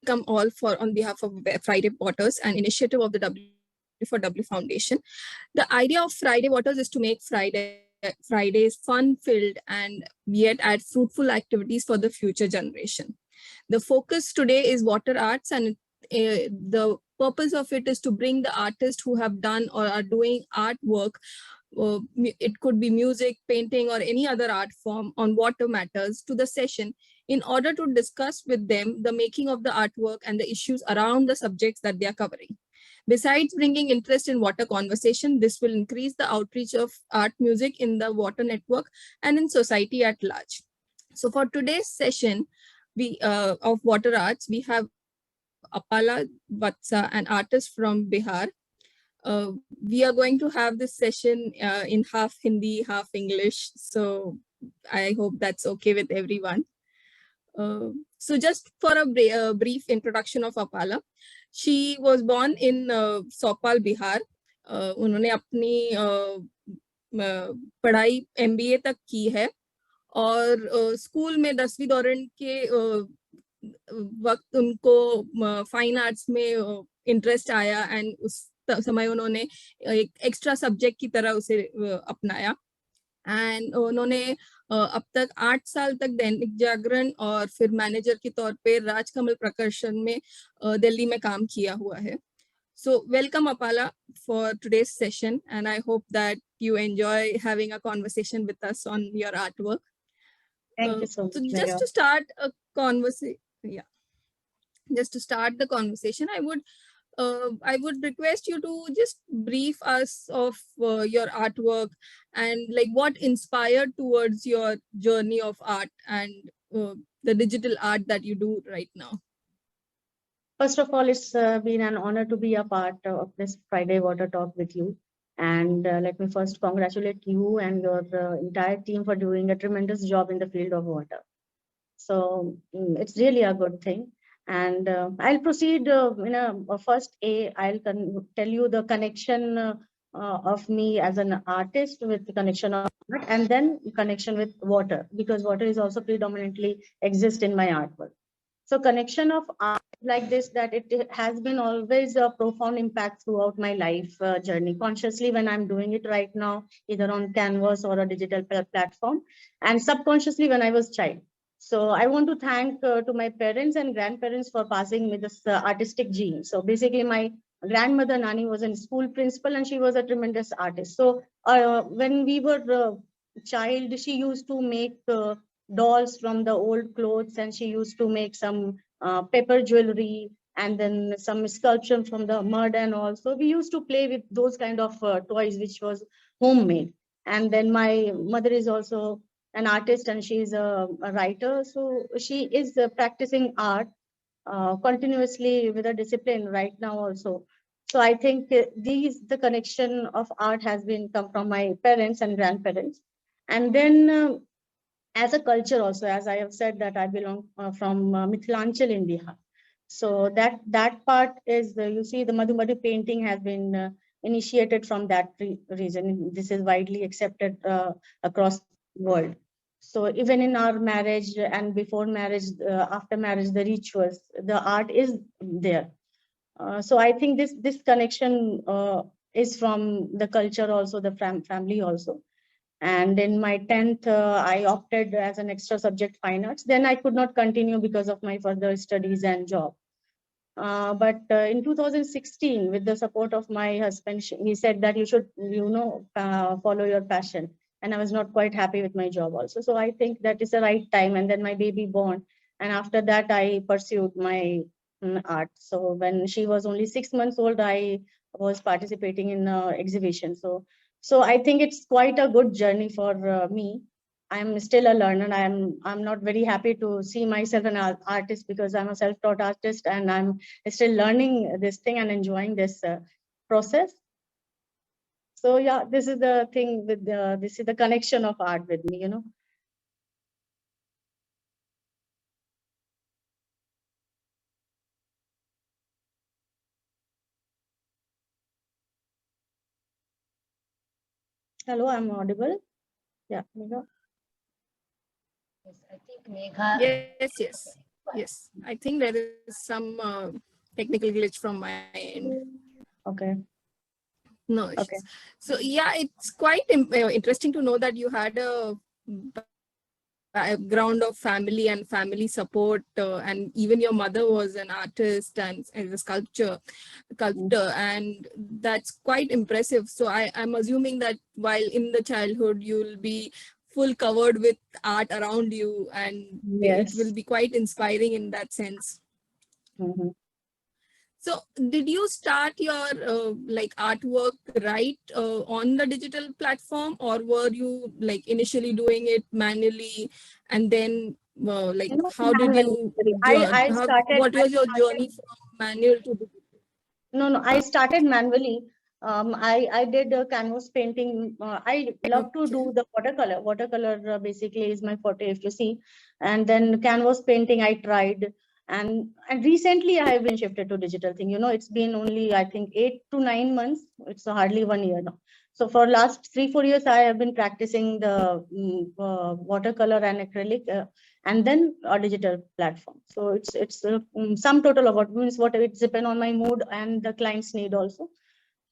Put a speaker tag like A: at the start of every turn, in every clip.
A: welcome all for on behalf of Friday Waters, an initiative of the W4W Foundation. The idea of Friday Waters is to make Fridays fun-filled and yet add fruitful activities for the future generation. The focus today is water arts, and the purpose of it is to bring the artists who have done or are doing artwork. It could be music, painting, or any other art form on water matters to the session in order to discuss with them the making of the artwork and the issues around the subjects that they are covering. Besides bringing interest in water conversation, this will increase the outreach of art music in the water network and in society at large. So for today's session of water arts, we have Apala Vatsa, an artist from Bihar. We are going to have this session in half Hindi, half English. So I hope that's okay with everyone. So just for a brief introduction of Apala, she was born in Sopal, Bihar. उन्होंने अपनी पढ़ाई MBA तक की है और school में 10वीं दौरान के वक्त उनको फाइन आर्ट्स में इंटरेस्ट आया एंड उस समय उन्होंने एक एक्स्ट्रा सब्जेक्ट की तरह उसे अपनाया एंड उन्होंने अब तक 8 साल तक दैनिक जागरण और फिर मैनेजर के तौर पे राजकमल प्रकाशन में दिल्ली में काम किया हुआ है. So welcome Apala for today's session, and I hope that you enjoy having a conversation with us on your artwork.
B: Thank you so much.
A: So just to start a conversation, just to start the conversation, I would request you to just brief us of your artwork and like what inspired towards your journey of art and the digital art that you do right now.
B: First of all, it's been an honor to be a part of this Friday Water Talk with you. And let me first congratulate you and your entire team for doing a tremendous job in the field of water. So it's really a good thing. And I'll proceed in a first I'll tell you the connection of me as an artist with the connection of art, and then connection with water, because water is also predominantly exist in my artwork. So connection of art like this, that it has been always a profound impact throughout my life journey, consciously when I'm doing it right now, either on canvas or a digital platform, and subconsciously when I was child. So I want to thank to my parents and grandparents for passing me this artistic gene. So basically my grandmother Nani was a school principal and she was a tremendous artist. So when we were child, she used to make dolls from the old clothes, and she used to make some paper jewelry and then some sculpture from the mud, and also we used to play with those kind of toys which was homemade. And then my mother is also an artist and she is a writer, so she is practicing art continuously with a discipline right now also. So I think the connection of art has been come from my parents and grandparents. And then as a culture also, as I have said that I belong from Mithilanchal in Bihar. So that part is, you see, the Madhumari painting has been initiated from that region. This is widely accepted across the world. So even in our marriage and before marriage, after marriage, the rituals, the art is there. So I think this connection is from the culture also, the family also. And in my 10th, I opted as an extra subject fine arts. Then I could not continue because of my further studies and job. But in 2016, with the support of my husband, he said that you should, follow your passion. And I was not quite happy with my job also. So I think that is the right time. And then my baby born. And after that, I pursued my art. So when she was only 6 months old, I was participating in an exhibition. So I think it's quite a good journey for me. I'm still a learner. I'm not very happy to see myself an artist because I'm a self-taught artist and I'm still learning this thing and enjoying this process. So yeah, this is the thing with this is the connection of art with me, Hello, I'm audible. Yeah, Megha.
C: Yes, I think Megha.
A: Yes. Yes, I think there is some technical glitch from my end.
B: Okay.
A: No
B: Okay.
A: issues. So yeah, it's quite interesting to know that you had a background of family and family support, and even your mother was an artist and as a sculptor, and that's quite impressive. So I'm assuming that while in the childhood you'll be full covered with art around you, and it will
B: Yes.
A: be quite inspiring in that sense.
B: Mm-hmm.
A: So did you start your like artwork right on the digital platform, or were you like initially doing it manually, and then like
B: No,
A: how did
B: manually.
A: you
B: I started.
A: what was your journey from manual to digital?
B: No, I started manually. I did canvas painting. I love to
A: Okay.
B: do the watercolor. Watercolor basically is my forte, if you see. And then canvas painting I tried. And recently I have been shifted to digital thing. It's been only, I think, 8 to 9 months. It's hardly 1 year now. So for last 3, 4 years, I have been practicing the watercolor and acrylic. And then a digital platform. So it's sum total of what means what it depends on my mood and the client's need also.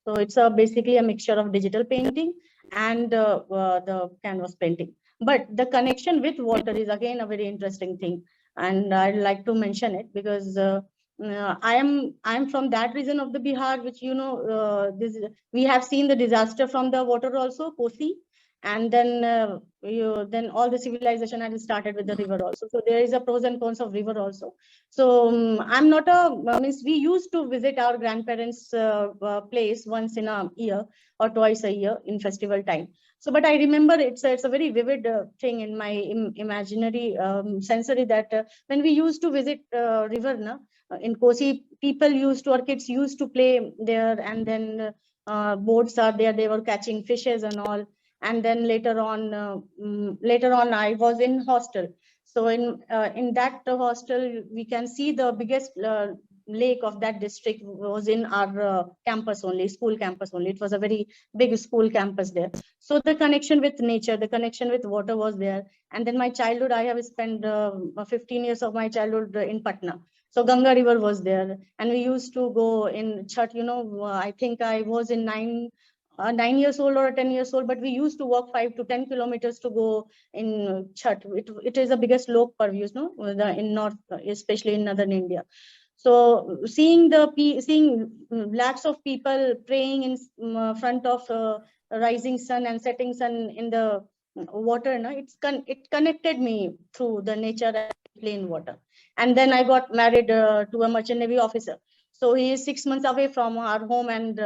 B: So it's basically a mixture of digital painting and the canvas painting. But the connection with water is again a very interesting thing, and I'd like to mention it because I am from that region of the Bihar, which this we have seen the disaster from the water also, Kosi, and then all the civilization had started with the river also. So there is a pros and cons of river also. So I'm not means we used to visit our grandparents' place once in a year or twice a year in festival time. So, but I remember it's a very vivid thing in my imaginary sensory that when we used to visit river, in Kosi, people used to, or kids used to play there, and then boats are there. They were catching fishes and all. And then later on, I was in hostel. So in that hostel, we can see the biggest lake of that district was in our campus only, school campus only. It was a very big school campus there. So the connection with nature, the connection with water was there. And then my childhood, I have spent 15 years of my childhood in Patna. So Ganga River was there, and we used to go in Chhat. I think I was in 9 years old or 10 years old, but we used to walk 5 to 10 kilometers to go in Chhat. It is the biggest lok parv, in north, especially in northern India. So seeing lakhs of people praying in front of rising sun and setting sun in the water, it connected me through the nature and plain water. And then I got married to a merchant navy officer. So he is 6 months away from our home, and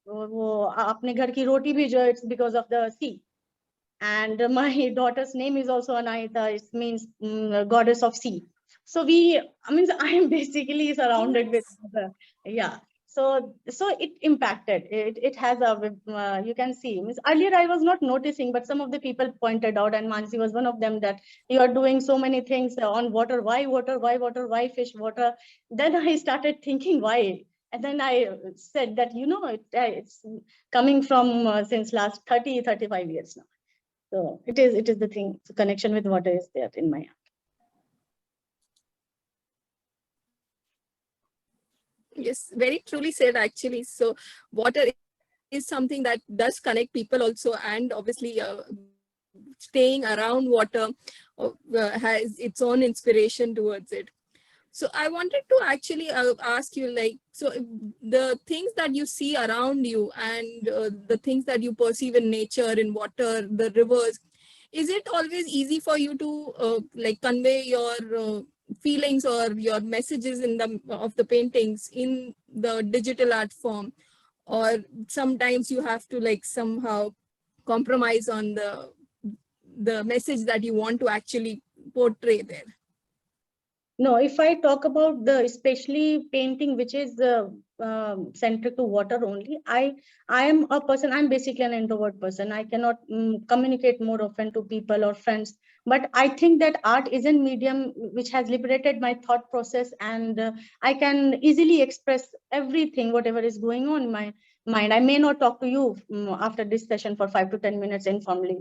B: वो अपने घर की रोटी भी जो है, it's because of the sea. And my daughter's name is also Anahita. It means goddess of sea. So I am basically surrounded with yeah. So it impacted. It has you can see. Means earlier I was not noticing, but some of the people pointed out, and Mansi was one of them, that you are doing so many things on water. Why water? Why water? Why fish? Water. Then I started thinking why. And then I said that, it's coming from since last 35 years now. So it is the thing. The connection with water is there in my heart.
A: Yes, very truly said actually. So water is something that does connect people also, and obviously staying around water has its own inspiration towards it. So I wanted to actually ask you, like, so the things that you see around you and the things that you perceive in nature, in water, the rivers, is it always easy for you to like convey your feelings or your messages in the paintings in the digital art form, or sometimes you have to like somehow compromise on the message that you want to actually portray there?
B: No, if I talk about the especially painting, which is centric to water only, I am a person. I'm basically an introvert person. I cannot communicate more often to people or friends. But I think that art is a medium which has liberated my thought process, and I can easily express everything, whatever is going on in my mind. I may not talk to you after this session for 5 to 10 minutes informally,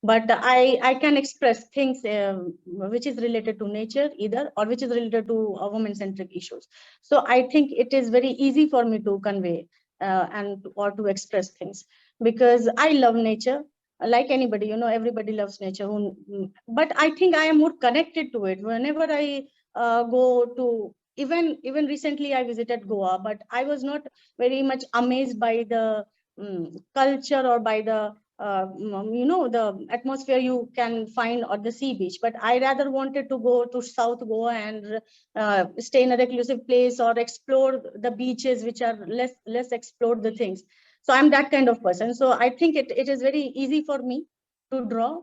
B: but I can express things which is related to nature either, or which is related to women-centric issues. So I think it is very easy for me to convey or to express things, because I love nature. Like anybody, everybody loves nature. But I think I am more connected to it whenever I go to, even recently I visited Goa, but I was not very much amazed by the culture or by the the atmosphere you can find on the sea beach. But I rather wanted to go to South Goa and stay in a reclusive place or explore the beaches which are less explored the things. So I'm that kind of person. So I think it is very easy for me to draw.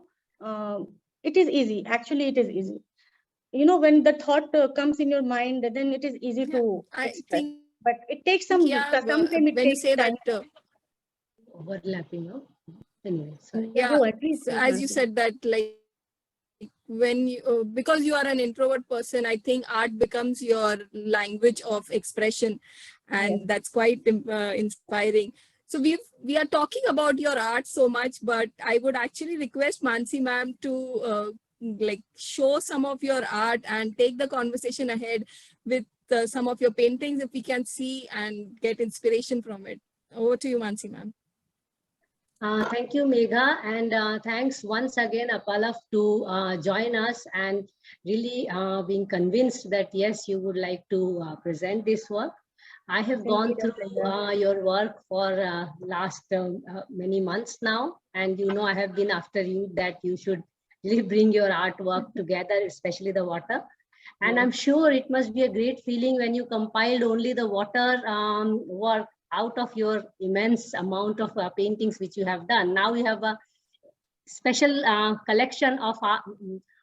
B: It is easy. Actually, it is easy. When the thought comes in your mind, then it is easy to
A: I
B: express.
A: think,
B: But it takes some time. It
A: when you
B: takes
A: say
B: time.
A: that,
C: Overlapping, no? Anyway, sorry.
B: Yeah,
A: yeah,
B: go ahead, please,
A: so as you
B: Mansi.
A: said that, like, when you because you are an introvert person, I think art becomes your language of expression, and
B: Yes.
A: that's quite inspiring. So we are talking about your art so much, but I would actually request Mansi ma'am to like show some of your art and take the conversation ahead with some of your paintings, if we can see and get inspiration from it. Over to you, Mansi ma'am.
C: Thank you, Megha, and thanks once again, Apala, to join us and really being convinced that yes, you would like to present this work. I have gone through your work for last many months now, and I have been after you that you should really bring your artwork together, especially the water. And I'm sure it must be a great feeling when you compiled only the water work out of your immense amount of paintings which you have done. Now you have a special collection of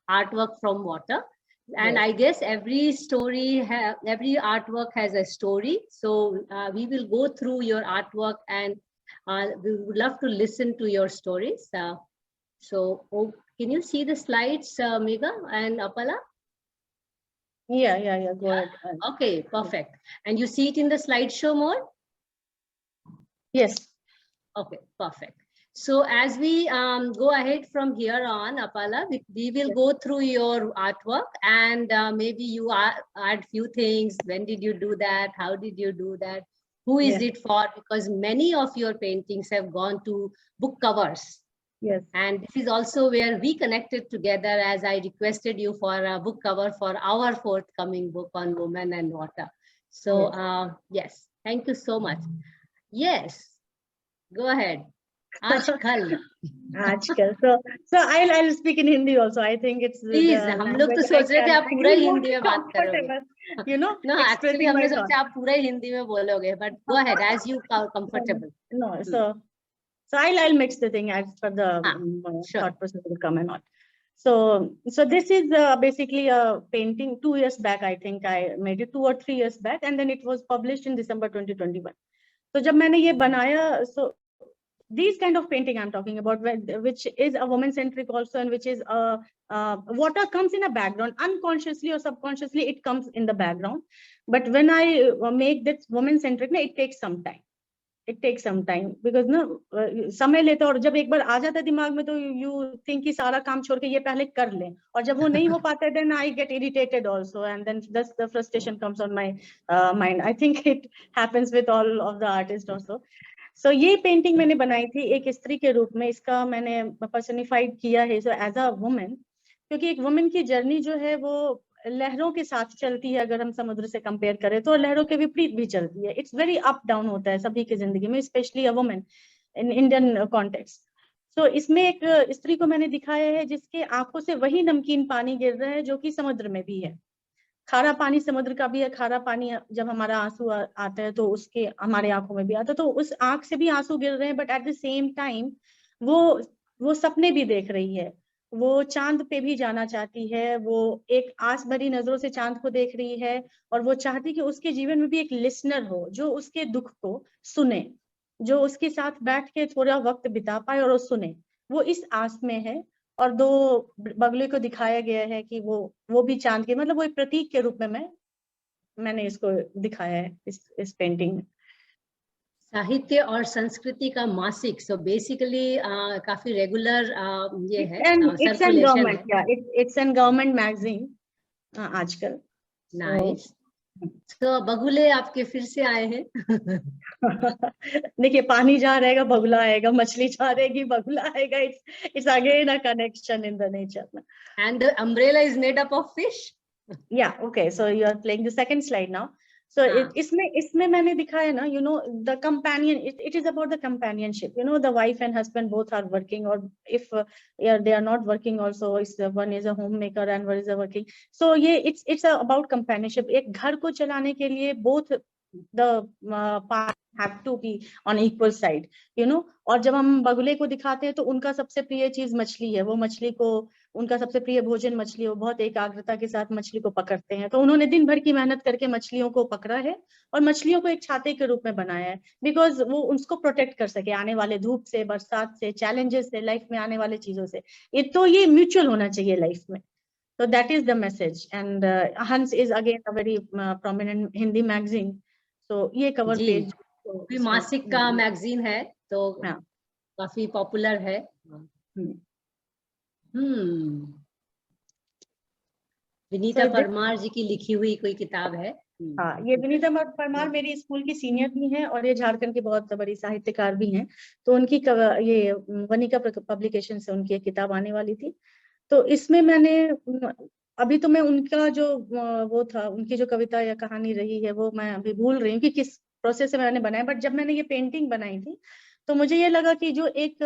C: artwork from water. And I guess every story, every artwork has a story. So we will go through your artwork, and we would love to listen to your stories. Can you see the slides, Megha and Apala?
B: Yeah, go ahead.
C: Okay, perfect. And you see it in the slideshow mode?
B: Yes.
C: Okay, perfect. So as we go ahead from here on, Apala, we will go through your artwork, and maybe you add few things. When did you do that? How did you do that? Who is it for? Because many of your paintings have gone to book covers.
B: Yes.
C: And this is also where we connected together, as I requested you for a book cover for our forthcoming book on women and water. So yes, thank you so much. Yes, go ahead. Aajkal.
B: So I'll speak in Hindi also. I think it's
C: Please, हम लोग तो सोच रहे थे आप पूरा ही हिंदी में बात करोगे. No, actually हमने सोचा आप पूरा ही हिंदी में बोलोगे, but go ahead as you are comfortable.
B: No, so I'll mix the thing as per the thought process will come and all. So this is basically a painting 2 years back. I think I made it 2 or 3 years back, and then it was published in December 2021. So जब मैंने ये बनाया, so these kind of painting I'm talking about, which is a woman centric also, and which is water comes in a background, unconsciously or subconsciously it comes in the background. But when I make this woman centric, it takes some time. It takes some time, because समय लेता है, और जब एक बार आ जाता है दिमाग में तो you think कि सारा काम छोड़ के ये पहले कर लें, और जब वो नहीं हो पाता है, then I get irritated also, and then thus the frustration comes on my mind. I think it happens with all of the artists also. So ये पेंटिंग मैंने बनाई थी एक स्त्री के रूप में. इसका मैंने पर्सनिफाइड किया है एज अ वुमेन, क्योंकि एक वुमेन की जर्नी जो है वो लहरों के साथ चलती है. अगर हम समुद्र से कंपेयर करें तो लहरों के विपरीत भी चलती है. इट्स वेरी अप डाउन होता है सभी की जिंदगी में, specially a women in Indian context. So इसमें एक स्त्री को मैंने दिखाया है जिसके आंखों से वही नमकीन पानी गिर रहा है जो कि समुद्र में भी है. खारा पानी समुद्र का भी है. खारा पानी जब हमारा आंसू आता है तो उसके हमारे आंखों में भी आता है, तो उस आंख से भी आंसू गिर रहे हैं. But at the same time वो सपने भी देख रही है. वो चांद पे भी जाना चाहती है. वो एक आस भरी नजरों से चांद को देख रही है, और वो चाहती कि उसके जीवन में भी एक लिसनर हो जो उसके दुख को सुने, जो उसके साथ बैठ के थोड़ा वक्त बिता पाए और वो सुने. वो इस आस में है. और दो बगले को दिखाया गया है कि वो भी चांद के, मतलब वो एक प्रतीक के रूप में मैंने इसको दिखाया है इस पेंटिंग में.
C: साहित्य और संस्कृति का मासिक, सो बेसिकली काफी रेगुलर ये है,
B: It's an
C: सर्कुलेशन
B: government,
C: है.
B: yeah, it's an government magazine आजकल.
C: नाइस. तो बगुले आपके फिर से आए हैं.
B: देखिए, पानी जहाँ रहेगा बगुला आएगा, मछली जहाँ रहेगी बगुला आएगा. It's again a connection in the nature.
C: And the umbrella is made up of fish.
B: Yeah, okay. So you are playing the second slide now. So
C: हाँ.
B: इसमें मैंने दिखाया ना, the companion, it is about the companionship. The wife and husband both are working, or if they are not working also, one is a homemaker and one is a working. So it's about companionship. एक घर को चलाने के लिए both the part have to be on equal side, और जब हम बगुले को दिखाते हैं तो उनका सबसे प्रिय चीज मछली है. वो मछली को, उनका सबसे प्रिय भोजन मछली, वो बहुत एकाग्रता के साथ मछली को पकड़ते हैं. तो उन्होंने दिन भर की मेहनत करके मछलियों को पकड़ा है और मछलियों को एक छाते के रूप में बनाया है, बिकॉज वो उसको प्रोटेक्ट कर सके आने वाले धूप से, बरसात से, चैलेंजेस से, लाइफ में आने वाले चीजों से. ये म्यूचुअल होना चाहिए लाइफ में. So that is the message. And Hans is again a very prominent Hindi magazine. So ये cover
C: जी.
B: page
C: भी मासिक का मैगजीन है, तो काफी पॉपुलर है. विनीता परमार जी की लिखी हुई कोई किताब है.
B: हाँ, ये विनीता परमार मेरी स्कूल की सीनियर भी हैं और ये झारखंड की बहुत बड़ी साहित्यकार भी हैं. तो उनकी ये वनिका पब्लिकेशन से उनकी एक किताब आने वाली थी. तो इसमें मैंने अभी तो मैं उनका जो वो था, उनकी जो कविता या कहानी रही है वो मैं अभी भूल रही हूँ कि किस प्रोसेस से मैंने बनाया. बट जब मैंने ये पेंटिंग बनाई थी तो मुझे ये लगा कि जो एक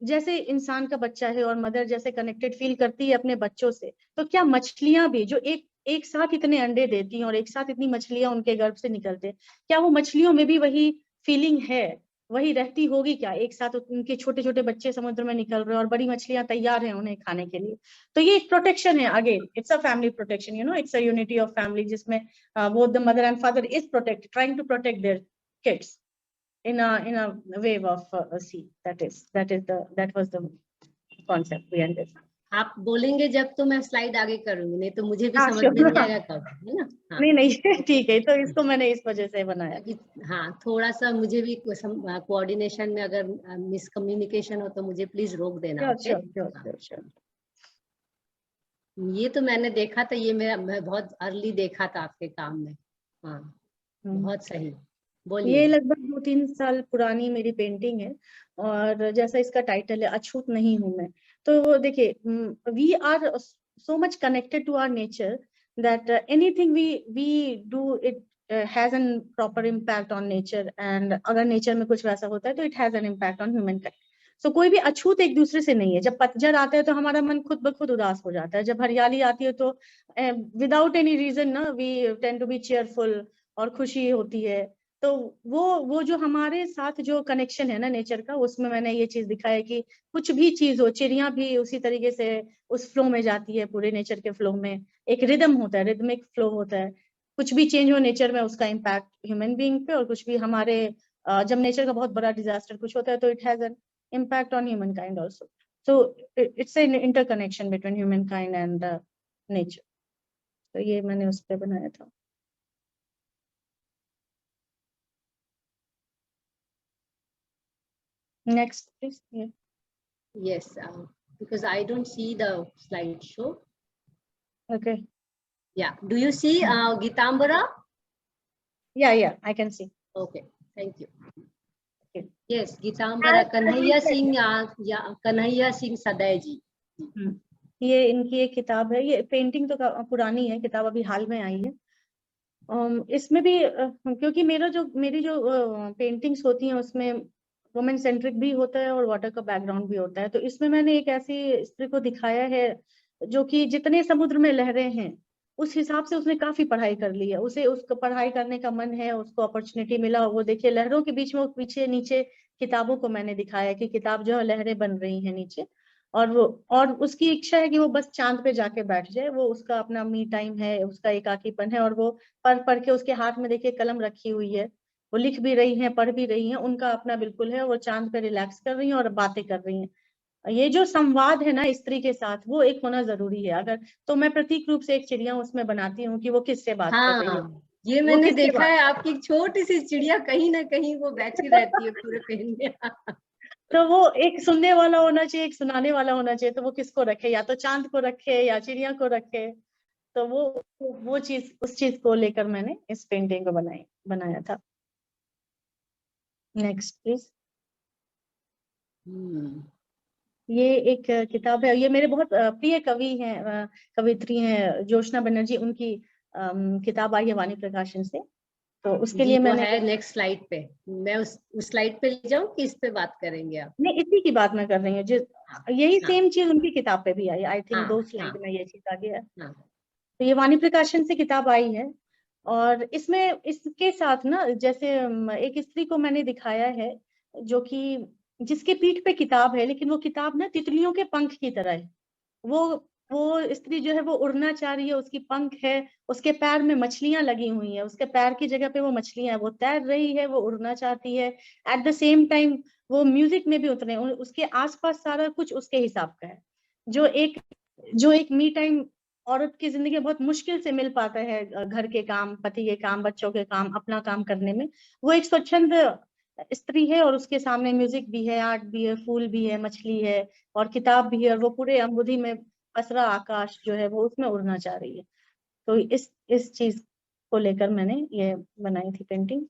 B: जैसे इंसान का बच्चा है और मदर जैसे कनेक्टेड फील करती है अपने बच्चों से, तो क्या मछलियां भी जो एक साथ इतने अंडे देती हैं और एक साथ इतनी मछलियां उनके गर्भ से निकलते हैं, क्या वो मछलियों में भी वही फीलिंग है, वही रहती होगी क्या? एक साथ उनके छोटे छोटे बच्चे समुद्र में निकल रहे हैं और बड़ी मछलियां तैयार हैं उन्हें खाने के लिए. तो ये एक प्रोटेक्शन है. Again it's a family protection, it's a unity of family, जिसमें both the mother and father is trying to protect their kids in a wave of sea. That was the concept we ended.
C: आप बोलेंगे जब तो मैं slide आगे करूंगी, नहीं तो मुझे भी समझ में नहीं आएगा कब, है ना. हाँ.
B: नहीं ठीक है. तो इसको मैंने इस वजह से बनाया.
C: हाँ, थोड़ा सा मुझे भी कोऑर्डिनेशन में अगर मिसकम्युनिकेशन हो तो मुझे प्लीज रोक देना.
B: Sure.
C: ये तो मैंने देखा था, ये मैं बहुत अर्ली देखा था आपके काम में. हाँ, बहुत सही.
B: ये लगभग 2-3 साल पुरानी मेरी पेंटिंग है और जैसा इसका टाइटल है, अछूत नहीं हूं मैं. तो देखिए, we are so much connected to our nature that anything we do it has an proper impact on nature. And अगर नेचर में कुछ वैसा होता है तो it has an impact on human kind. So कोई भी अछूत एक दूसरे से नहीं है. जब पतझड़ आता है तो हमारा मन खुद ब खुद उदास हो जाता है. जब हरियाली आती है तो विदाउट एनी रीजन ना we tend to be cheerful और खुशी होती है. तो वो जो हमारे साथ जो कनेक्शन है ना नेचर का, उसमें मैंने ये चीज दिखाया कि कुछ भी चीज हो, चिड़िया भी उसी तरीके से उस फ्लो में जाती है. पूरे नेचर के फ्लो में एक रिदम होता है, रिदमिक फ्लो होता है. कुछ भी चेंज हो नेचर में, उसका इम्पैक्ट ह्यूमन बीइंग पे, और कुछ भी हमारे जब नेचर का बहुत बड़ा डिजास्टर कुछ होता है तो it has an impact on human kind also. So it's an interconnection between human kind and nature. तो ये मैंने उस पर बनाया था. Next, please. Yeah.
C: Yes, because I don't see the slideshow.
B: Okay.
C: Yeah. Do you see Gitambara?
B: Yeah, I can see.
C: Okay, thank you.
B: Okay.
C: Yes, Gitambara, Kanhaiya Singh Sadai जी.
B: ये इनकी एक किताब है. ये पेंटिंग तो पुरानी है, किताब अभी हाल में आई है. इसमें भी क्योंकि मेरी जो पेंटिंग्स होती हैं उसमें वुमेन सेंट्रिक भी होता है और वाटर का बैकग्राउंड भी होता है. तो इसमें मैंने एक ऐसी स्त्री को दिखाया है जो कि जितने समुद्र में लहरें हैं उस हिसाब से उसने काफी पढ़ाई कर ली है. उसको पढ़ाई करने का मन है, उसको अपॉर्चुनिटी मिला. वो देखिए लहरों के बीच में वो पीछे नीचे किताबों को मैंने दिखाया कि किताब जो है लहरें बन रही हैं नीचे, और उसकी इच्छा है कि वो बस चांद पे जाके बैठ जाए. वो उसका अपना मी टाइम है, उसका एकाकीपन है, और वो पढ़ के उसके हाथ में देखिए कलम रखी हुई है. वो लिख भी रही हैं, पढ़ भी रही हैं, उनका अपना बिल्कुल है. वो चांद पे रिलैक्स कर रही हैं और बातें कर रही हैं. ये जो संवाद है ना स्त्री के साथ, वो एक होना जरूरी है. अगर तो मैं प्रतीक रूप से एक चिड़िया उसमें बनाती हूँ कि वो किससे बात कर रही है.
C: ये
B: वो
C: मैंने
B: किसके
C: देखा
B: बाद?
C: है, आपकी एक छोटी सी चिड़िया कहीं ना कहीं वो बैठी रहती है पूरे पेन में।
B: तो वो एक सुनने वाला होना चाहिए, एक सुनाने वाला होना चाहिए, तो वो किसको रखे, या तो चांद को रखे या चिड़िया को रखे। तो वो चीज, उस चीज को लेकर मैंने इस पेंटिंग को बनाया था। Next please. ये एक किताब है, ये मेरे बहुत प्रिय कवि हैं, कवित्री हैं ज्योत्सना बनर्जी, उनकी किताब आई है वाणी प्रकाशन से, तो उसके
C: जी
B: लिए
C: वो
B: मैंने
C: है नेक्स्ट स्लाइड पे। मैं उस स्लाइड पे ले जाऊं कि इस पे बात करेंगे आप?
B: नहीं, इसी की बात मैं कर रही हूँ, यही
C: हाँ
B: सेम चीज उनकी किताब पे भी आई, आई थिंक
C: हाँ
B: 2
C: हाँ
B: स्लाइड में ये चीज आ गया है।
C: हाँ।
B: तो ये वाणी प्रकाशन से किताब आई है, और इसमें इसके साथ ना, जैसे एक स्त्री को मैंने दिखाया है जो कि जिसके पीठ पे किताब है, लेकिन वो किताब ना तितलियों के पंख की तरह है। वो स्त्री जो है वो उड़ना चाह रही है, उसकी पंख है, उसके पैर में मछलियां लगी हुई है, उसके पैर की जगह पे वो मछलियां है, वो तैर रही है, वो उड़ना चाहती है। एट द सेम टाइम वो म्यूजिक में भी उतरे, उसके आसपास सारा कुछ उसके हिसाब का है। जो एक मी टाइम औरत की जिंदगी में बहुत मुश्किल से मिल पाता है, घर के काम, पति के काम, बच्चों के काम, अपना काम करने में, वो एक स्वच्छंद स्त्री है, और उसके सामने म्यूजिक भी है, आर्ट भी है, फूल भी है, मछली है, और किताब भी है, और वो पूरे अंबुधि में पसरा आकाश जो है वो उसमें उड़ना चाह रही है। तो इस चीज को लेकर मैंने ये बनाई थी पेंटिंग।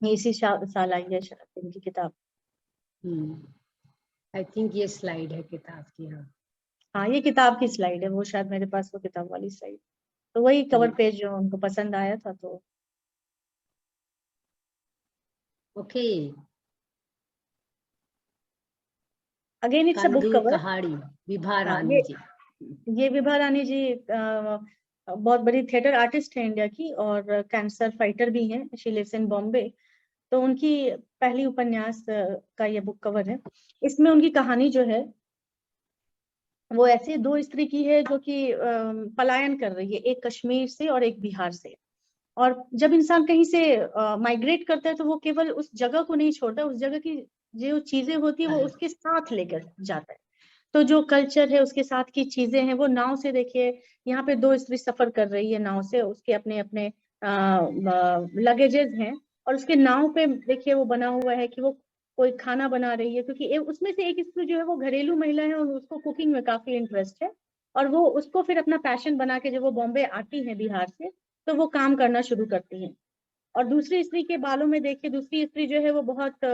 B: ये इसी साल आई है शायद इनकी किताब।
C: आई थिंक ये स्लाइड है किताब की। हाँ
B: हाँ, ये किताब की स्लाइड है, वो शायद मेरे पास वो किताब वाली स्लाइड, तो वही कवर पेज जो उनको पसंद आया था। तो
C: okay.
B: Again it's a book
C: कंदूर
B: कवर।
C: कहाड़ी, विभा
B: हाँ,
C: रानी जी।
B: ये विभा रानी जी बहुत बड़ी थिएटर आर्टिस्ट है इंडिया की, और कैंसर फाइटर भी हैं, शी लिव्स इन बॉम्बे। तो उनकी पहली उपन्यास का ये बुक कवर है। इसमें उनकी कहानी जो है वो ऐसे 2 स्त्री की है जो कि पलायन कर रही है, एक कश्मीर से और एक बिहार से। और जब इंसान कहीं से माइग्रेट करता है तो वो केवल उस जगह को नहीं छोड़ता, उस जगह की जो चीजें होती है वो उसके साथ लेकर जाता है। तो जो कल्चर है उसके साथ की चीजें हैं, वो नाव से, देखिए यहाँ पे 2 स्त्री सफर कर रही है नाव से, उसके अपने अपने लगेजेस हैं, और उसके नाव पे देखिए वो बना हुआ है कि वो कोई खाना बना रही है, क्योंकि उसमें से एक स्त्री जो है वो घरेलू महिला है, और उसको कुकिंग में काफी इंटरेस्ट है, और वो उसको फिर अपना पैशन बना के जब वो बॉम्बे आती है बिहार से, तो वो काम करना शुरू करती है। और दूसरी स्त्री के बालों में देखिए, दूसरी स्त्री जो है वो बहुत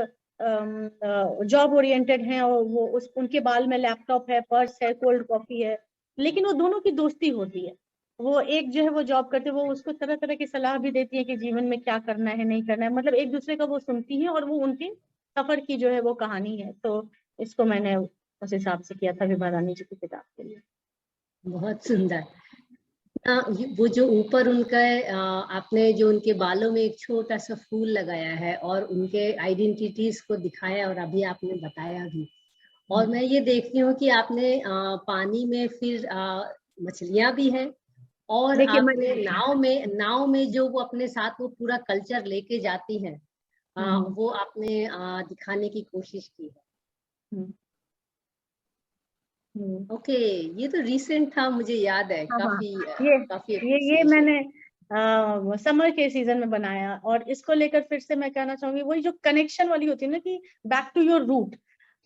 B: जॉब ओरिएंटेड है, और वो उनके बाल में लैपटॉप है, पर्स है, कोल्ड कॉफी है, लेकिन वो दोनों की दोस्ती होती है। वो एक जो है वो जॉब करते, वो उसको तरह तरह की सलाह भी देती है कि जीवन में क्या करना है, नहीं करना है, मतलब एक दूसरे का वो सुनती है, और वो उनके सफर की जो है वो कहानी है। तो इसको मैंने उस हिसाब से किया था विभा रानी जी की किताब के लिए।
C: बहुत सुंदर। वो जो ऊपर उनका आपने जो उनके बालों में एक छोटा सा फूल लगाया है और उनके आइडेंटिटीज को दिखाया, और अभी आपने बताया भी, और मैं ये देखती हूँ कि आपने पानी में फिर मछलियां भी हैं, और
B: देखिए
C: आपने नाव में जो वो अपने साथ वो पूरा कल्चर लेके जाती हैं, वो आपने दिखाने की कोशिश की है। ओके, ये तो रिसेंट था, मुझे याद है,
B: हाँ हाँ,
C: काफी काफी
B: ये
C: appreciation।
B: मैंने समर के सीजन में बनाया, और इसको लेकर फिर से मैं कहना चाहूंगी, वही जो कनेक्शन वाली होती है ना कि बैक टू योर रूट।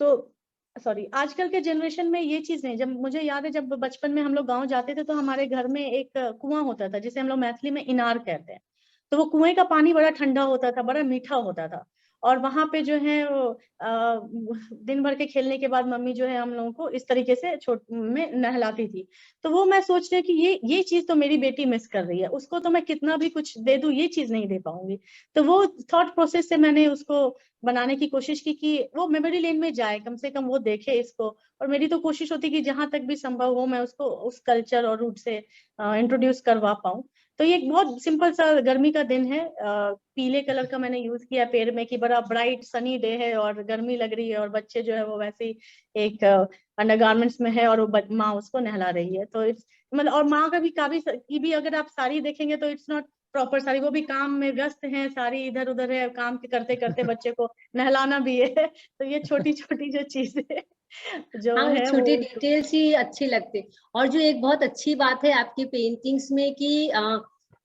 B: तो सॉरी, आजकल के जनरेशन में ये चीज नहीं, जब मुझे याद है जब बचपन में हम लोग गांव जाते थे तो हमारे घर में एक कुआं होता था जिसे हम लोग मैथिली में इनार कहते हैं। तो वो कुएं का पानी बड़ा ठंडा होता था, बड़ा मीठा होता था, और वहां पे जो है दिन भर के खेलने के बाद मम्मी जो है हम लोगों को इस तरीके से छोट में नहलाती थी। तो वो मैं सोच रही कि ये चीज तो मेरी बेटी मिस कर रही है, उसको तो मैं कितना भी कुछ दे दूं ये चीज नहीं दे पाऊंगी। तो वो थॉट प्रोसेस से मैंने उसको बनाने की कोशिश की कि वो मेमोरी लेन में जाए, कम से कम वो देखे इसको। और मेरी तो कोशिश होती कि जहां तक भी संभव हो मैं उसको उस कल्चर और रूट से इंट्रोड्यूस करवा पाऊं। तो ये एक बहुत सिंपल सा गर्मी का दिन है, पीले कलर का मैंने यूज किया पेड़ में कि बड़ा ब्राइट सनी डे है और गर्मी लग रही है, और बच्चे जो है वो वैसे ही एक अंडरगारमेंट्स में है, और वो माँ उसको नहला रही है। तो इट्स मतलब, और माँ का भी काफी की भी अगर आप साड़ी देखेंगे तो इट्स नॉट प्रॉपर साड़ी, वो भी काम में व्यस्त है, सारी इधर उधर है, काम के करते करते बच्चे को नहलाना भी है। तो ये छोटी छोटी जो चीजें जो
C: हाँ, वो
B: है वो
C: छोटी डिटेल्स ही अच्छी लगती। और जो एक बहुत अच्छी बात है आपकी पेंटिंग्स में कि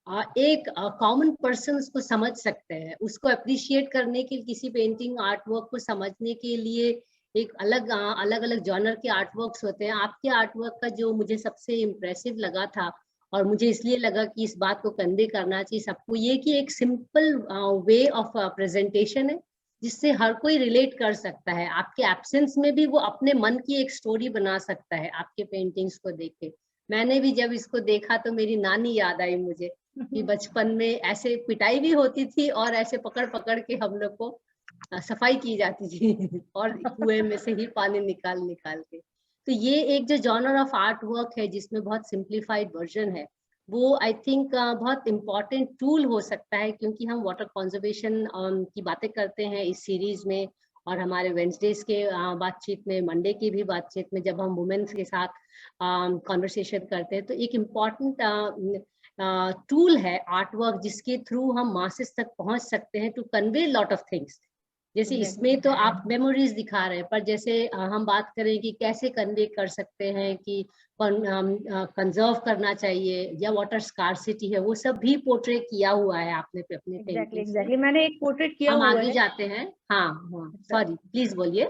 C: एक कॉमन पर्सन उसको समझ सकते हैं, उसको अप्रिशिएट करने के लिए, किसी पेंटिंग आर्ट वर्क को समझने के लिए एक अलग अलग जॉनर के आर्ट वर्क्स होते हैं। आपके आर्ट वर्क का जो मुझे सबसे इम्प्रेसिव लगा था, और मुझे इसलिए लगा कि इस बात को कन्वे करना चाहिए सबको, ये कि एक सिंपल वे ऑफ प्रेजेंटेशन है जिससे हर कोई रिलेट कर सकता है। आपके एब्सेंस में भी वो अपने मन की एक स्टोरी बना सकता है आपके पेंटिंग्स को देख के। मैंने भी जब इसको देखा तो मेरी नानी याद आई मुझे कि बचपन में ऐसे पिटाई भी होती थी और ऐसे पकड़ पकड़ के हम लोग को सफाई की जाती थी और कुएं में से ही पानी निकाल निकाल के। तो ये एक जो जॉनर ऑफ आर्ट वर्क है जिसमें बहुत सिंप्लीफाइड वर्जन है, वो आई थिंक बहुत इम्पॉर्टेंट टूल हो सकता है, क्योंकि हम वाटर कंजर्वेशन की बातें करते हैं इस सीरीज में, और हमारे वेंसडेज के बातचीत में, मंडे की भी बातचीत में जब हम वुमेन्स के साथ कॉन्वर्सेशन करते हैं, तो एक इम्पॉर्टेंट टूल है आर्ट वर्क जिसके थ्रू हम मासेस तक पहुंच सकते हैं to convey lot of things. जैसे इसमें तो आप मेमोरीज दिखा रहे हैं, पर जैसे हम बात करें कि कैसे कन्वे कर सकते हैं कि कंजर्व करना चाहिए या वाटर स्कार्सिटी है, वो सब भी पोर्ट्रेट किया हुआ है आपने अपने
B: एग्जैक्टली मैंने एक पोर्ट्रेट किया
C: हम
B: हुआ
C: आगे
B: है।
C: जाते हैं। हाँ हाँ, सॉरी, प्लीज बोलिए।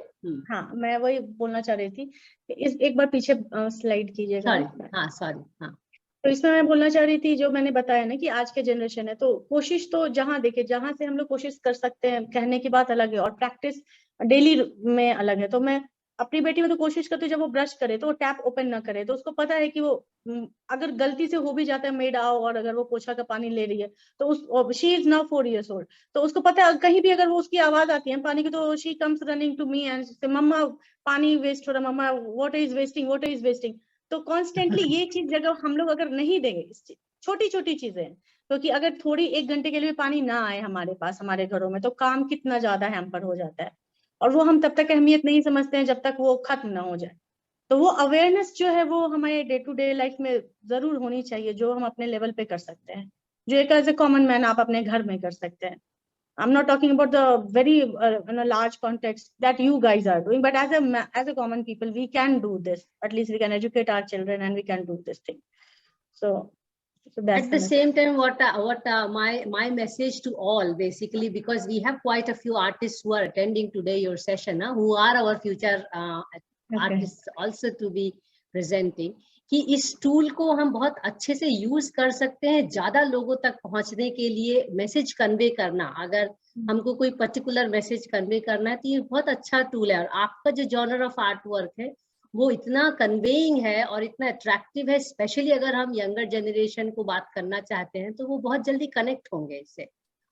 B: हाँ, मैं वही बोलना चाह रही थी कि एक बार पीछे स्लाइड कीजिएगा।
C: सॉरी, हाँ सॉरी, हाँ।
B: तो इसमें मैं बोलना चाह रही थी, जो मैंने बताया ना कि आज के जनरेशन है, तो कोशिश तो जहाँ देखे, जहाँ से हम लोग कोशिश कर सकते हैं, कहने की बात अलग है और प्रैक्टिस डेली में अलग है। तो मैं अपनी बेटी को तो कोशिश करती हूँ जब वो ब्रश करे तो वो टैप ओपन ना करे, तो उसको पता है कि वो अगर गलती से हो भी जाता है मेड आओ और अगर वो पोछा का पानी ले रही है तो उस she is now 4 years old, तो उसको पता है कहीं भी अगर वो उसकी आवाज आती है पानी की तो she comes running to me and say mamma पानी वेस्ट हो रहा, mamma what is wasting, what is wasting. तो कॉन्स्टेंटली ये चीज जगह हम लोग अगर नहीं देंगे, छोटी छोटी चीजें, क्योंकि अगर थोड़ी 1 घंटे के लिए पानी ना आए हमारे पास हमारे घरों में तो काम कितना ज्यादा हैम्पर हो जाता है, और वो हम तब तक अहमियत नहीं समझते हैं जब तक वो खत्म ना हो जाए। तो वो अवेयरनेस जो है वो हमारे डे टू डे लाइफ में जरूर होनी चाहिए, जो हम अपने लेवल पे कर सकते हैं, जो एक एज ए कॉमन मैन आप अपने घर में कर सकते हैं। I'm not talking about the very large context that you guys are doing, but as a common people, we can do this. At least we can educate our children, and we can do this thing. So that's
C: At the same time, what my message to all, basically, because we have quite a few artists who are attending today your session, who are our future artists also to be presenting, कि इस tool को हम बहुत अच्छे से use कर सकते हैं ज्यादा लोगों तक पहुंचने के लिए, मैसेज कन्वे करना। अगर हमको कोई पर्टिकुलर मैसेज कन्वे करना है तो ये बहुत अच्छा टूल है। और आपका जो जॉनर ऑफ आर्ट वर्क है वो इतना कन्वेइंग है और इतना अट्रैक्टिव है, स्पेशली अगर हम यंगर जनरेशन को बात करना चाहते हैं तो वो बहुत जल्दी कनेक्ट होंगे इससे।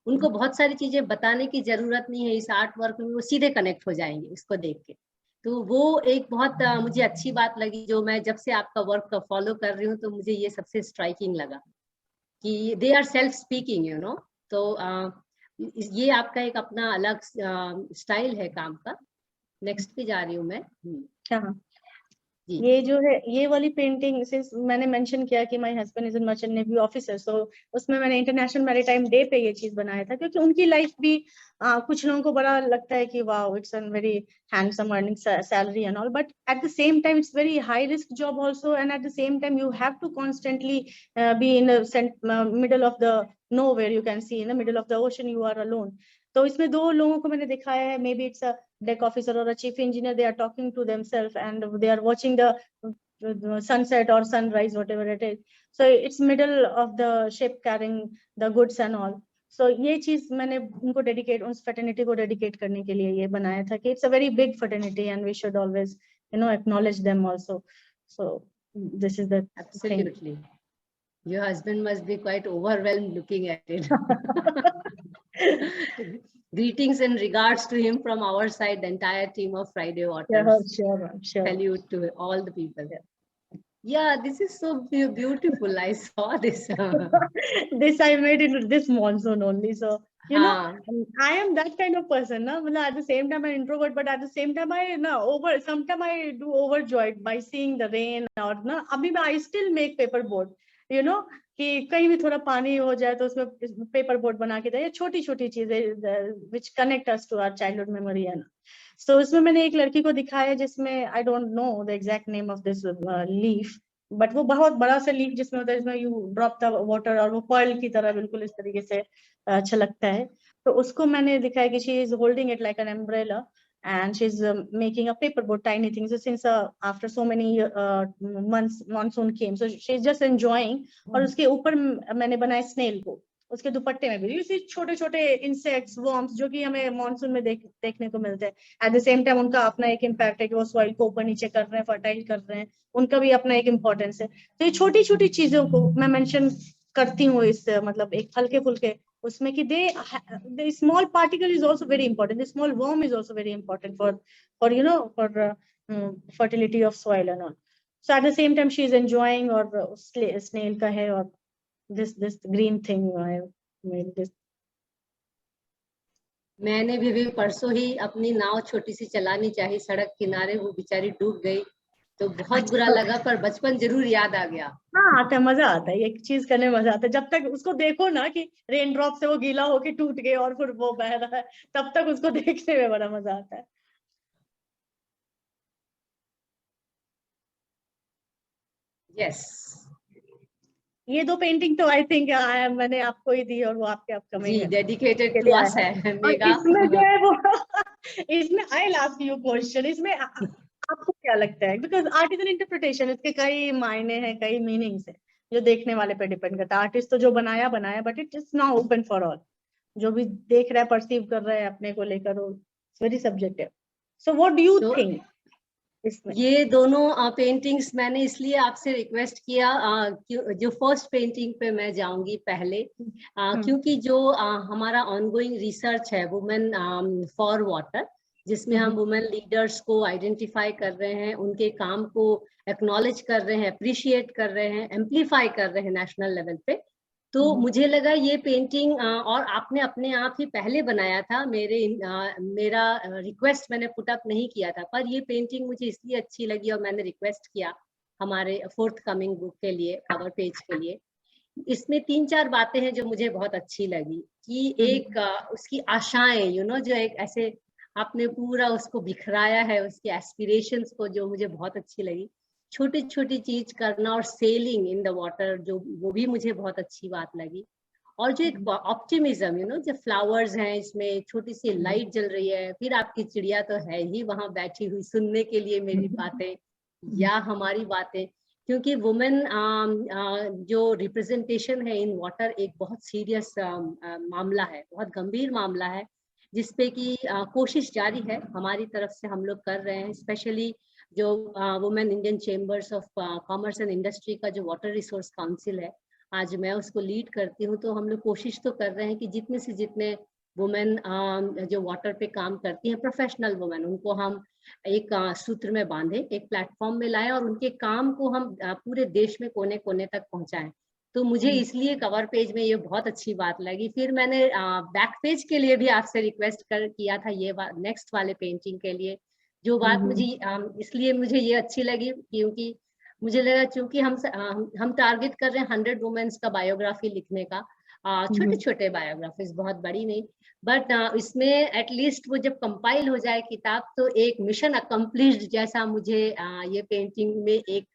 C: उनको बहुत सारी चीजें बताने की जरूरत नहीं है इस आर्ट वर्क में, वो सीधे कनेक्ट हो जाएंगे इसको देख के। तो वो एक बहुत मुझे अच्छी बात लगी, जो मैं जब से आपका वर्क फॉलो कर रही हूँ तो मुझे ये सबसे स्ट्राइकिंग लगा कि they are self speaking, you know. तो ये आपका एक अपना अलग स्टाइल है काम का। नेक्स्ट पे जा रही हूँ मैं।
B: हाँ, ये जो है ये वाली पेंटिंग, सिंस मैंने मेंशन किया कि my husband is a merchant navy officer, so उसमें मैंने इंटरनेशनल मैरीटाइम डे पे ये चीज बनाया था, क्योंकि उनकी लाइफ भी कुछ लोगों को बड़ा लगता है कि wow it's a very handsome earning salary and all, but at the same time it's very high risk job also, and at the same time you have to constantly be in middle of the nowhere, you can see in the middle of the ocean, you are alone. तो इसमें दो लोगों को मैंने दिखाया है, may be it's a deck officer or a chief engineer, they are talking to themselves and they are watching the sunset or sunrise, whatever it is. So it's middle of the ship carrying the goods and all. So ये चीज मैंने उनको dedicate, उस fraternity को dedicate करने के लिए ये बनाया था कि it's a very big fraternity and we should always acknowledge them also. So this is the
C: Absolutely thing. Your husband must be quite overwhelmed looking at it. Greetings and regards to him from our side, the entire team of Friday Waters.
B: Sure.
C: Salute to all the people. Yeah, this is so beautiful. I saw this.
B: This I made it this monsoon only. So you know, I am that kind of person. Na? At the same time, I'm an introvert, but at the same time, sometimes I do overjoyed by seeing the rain. Or na, abhi I still make paper board. You know, कि कहीं भी थोड़ा पानी हो जाए तो उसमें paper board बना के दे, छोटी छोटी चीजें which connect us to our childhood memory है ना। So उसमें मैंने एक लड़की को दिखाया जिसमें I don't know the exact name of this leaf, but वो बहुत बड़ा सा लीफ जिसमें होता है, जिसमें यू ड्रॉप द वाटर और वो पर्ल की तरह बिल्कुल इस तरीके से छलकता है। तो उसको मैंने दिखा है कि she is holding it like an umbrella and she's making a paper boat, tiny things. So since after so many months monsoon came, so she's just enjoying. और उसके ऊपर मैंने बनाया स्नेल को, उसके दुपट्टे में भी यू सी छोटे छोटे इंसेक्ट्स, वर्म्स, जो कि हमें मॉनसून में देखने को मिलते हैं। एट द सेम टाइम उनका अपना एक इम्पैक्ट है कि वो सॉइल को ऊपर नीचे कर रहे हैं, फर्टाइल कर रहे हैं, उनका भी अपना एक इम्पोर्टेंस है। तो ये छोटी छोटी चीजों को मैं मेंशन करती हूँ इस मतलब एक हल्के फुल्के उसमें कि the small particle is also very important, the small worm is also very important for you know for fertility of soil and all. So at the same time she is enjoying, और snail का है, और this green thing I made this.
C: मैंने भी परसों ही अपनी नाव छोटी सी चलानी चाहिए सड़क किनारे, वो बेचारी डूब गई, तो बहुत बुरा लगा, पर बचपन जरूर याद आ गया।
B: हाँ आता है, मजा आता है, एक चीज करने में मजा आता है। जब तक उसको देखो ना कि रेन ड्रॉप से वो गीला होके टूट गए और फिर वो बह रहा है, तब तक उसको देखने में बड़ा मजा आता है।
C: यस,
B: ये दो पेंटिंग तो आई थिंक मैंने आपको ही दी, और वो आपके अपकमिंग
C: जी, डेडिकेटेड
B: के
C: टू
B: लिए
C: अस
B: आया
C: है
B: है। और
C: मेगा।
B: इसमें जो है वो इसमें I will ask you question, इसमें आपको क्या लगता है, because art is an interpretation, इसके कई मायने हैं, कई मीनिंग्स है, जो देखने वाले पे डिपेंड करता है। आर्टिस्ट तो जो बनाया बनाया, but it is not open for all, जो भी देख रहा है, परसीव कर रहा है अपने को लेकर, वो very subjective. So what do you think इसमें?
C: ये दोनों पेंटिंग्स मैंने इसलिए आपसे रिक्वेस्ट किया, जो फर्स्ट पेंटिंग पे मैं जाऊंगी पहले, क्योंकि जो हमारा ऑनगोइंग रिसर्च है वुमेन फॉर वाटर, जिसमें हम वुमेन लीडर्स को आइडेंटिफाई कर रहे हैं, उनके काम को एक्नॉलेज कर रहे हैं, अप्रिशिएट कर रहे हैं, एम्पलीफाई कर रहे हैं नेशनल लेवल पे। तो मुझे लगा ये पेंटिंग, और आपने अपने आप ही पहले बनाया था, मेरा रिक्वेस्ट मैंने पुट अप नहीं किया था, पर ये पेंटिंग मुझे इसलिए अच्छी लगी और मैंने रिक्वेस्ट किया हमारे फोर्थ कमिंग बुक के लिए, कवर पेज के लिए। इसमें 3-4 बातें हैं जो मुझे बहुत अच्छी लगी, कि एक उसकी आशाएं, जो एक ऐसे आपने पूरा उसको बिखराया है, उसकी एस्पिरेशंस को, जो मुझे बहुत अच्छी लगी। छोटी छोटी चीज करना और सेलिंग इन द वाटर, जो वो भी मुझे बहुत अच्छी बात लगी। और जो एक ऑप्टिमिज्म, जो फ्लावर्स हैं, इसमें छोटी सी लाइट जल रही है, फिर आपकी चिड़िया तो है ही वहां बैठी हुई सुनने के लिए मेरी बातें या हमारी बातें, क्योंकि वुमेन जो रिप्रेजेंटेशन है इन वाटर एक बहुत सीरियस मामला है, बहुत गंभीर मामला है, जिसपे की कोशिश जारी है हमारी तरफ से, हम लोग कर रहे हैं। स्पेशली जो women Indian chambers of commerce and industry का जो वाटर रिसोर्स काउंसिल है, आज मैं उसको लीड करती हूँ। तो हम लोग कोशिश तो कर रहे हैं कि जितने से जितने वुमेन जो वाटर पे काम करती हैं, प्रोफेशनल वुमेन, उनको हम एक सूत्र में बांधे, एक प्लेटफॉर्म में लाएं, और उनके काम को हम पूरे देश में कोने कोने तक पहुंचाएं। तो मुझे इसलिए कवर पेज में ये बहुत अच्छी बात लगी। फिर मैंने बैक पेज के लिए भी आपसे रिक्वेस्ट किया था, ये नेक्स्ट वाले पेंटिंग के लिए, जो बात मुझे इसलिए मुझे ये अच्छी लगी, क्योंकि मुझे लगा चूंकि हम टारगेट कर रहे हैं 100 वुमेन्स का बायोग्राफी लिखने का, छोटे छोटे बायोग्राफीज, बहुत बड़ी नहीं, बट इसमें एटलीस्ट वो जब कंपाइल हो जाए किताब, तो एक मिशन अकम्प्लिश्ड जैसा मुझे ये पेंटिंग में एक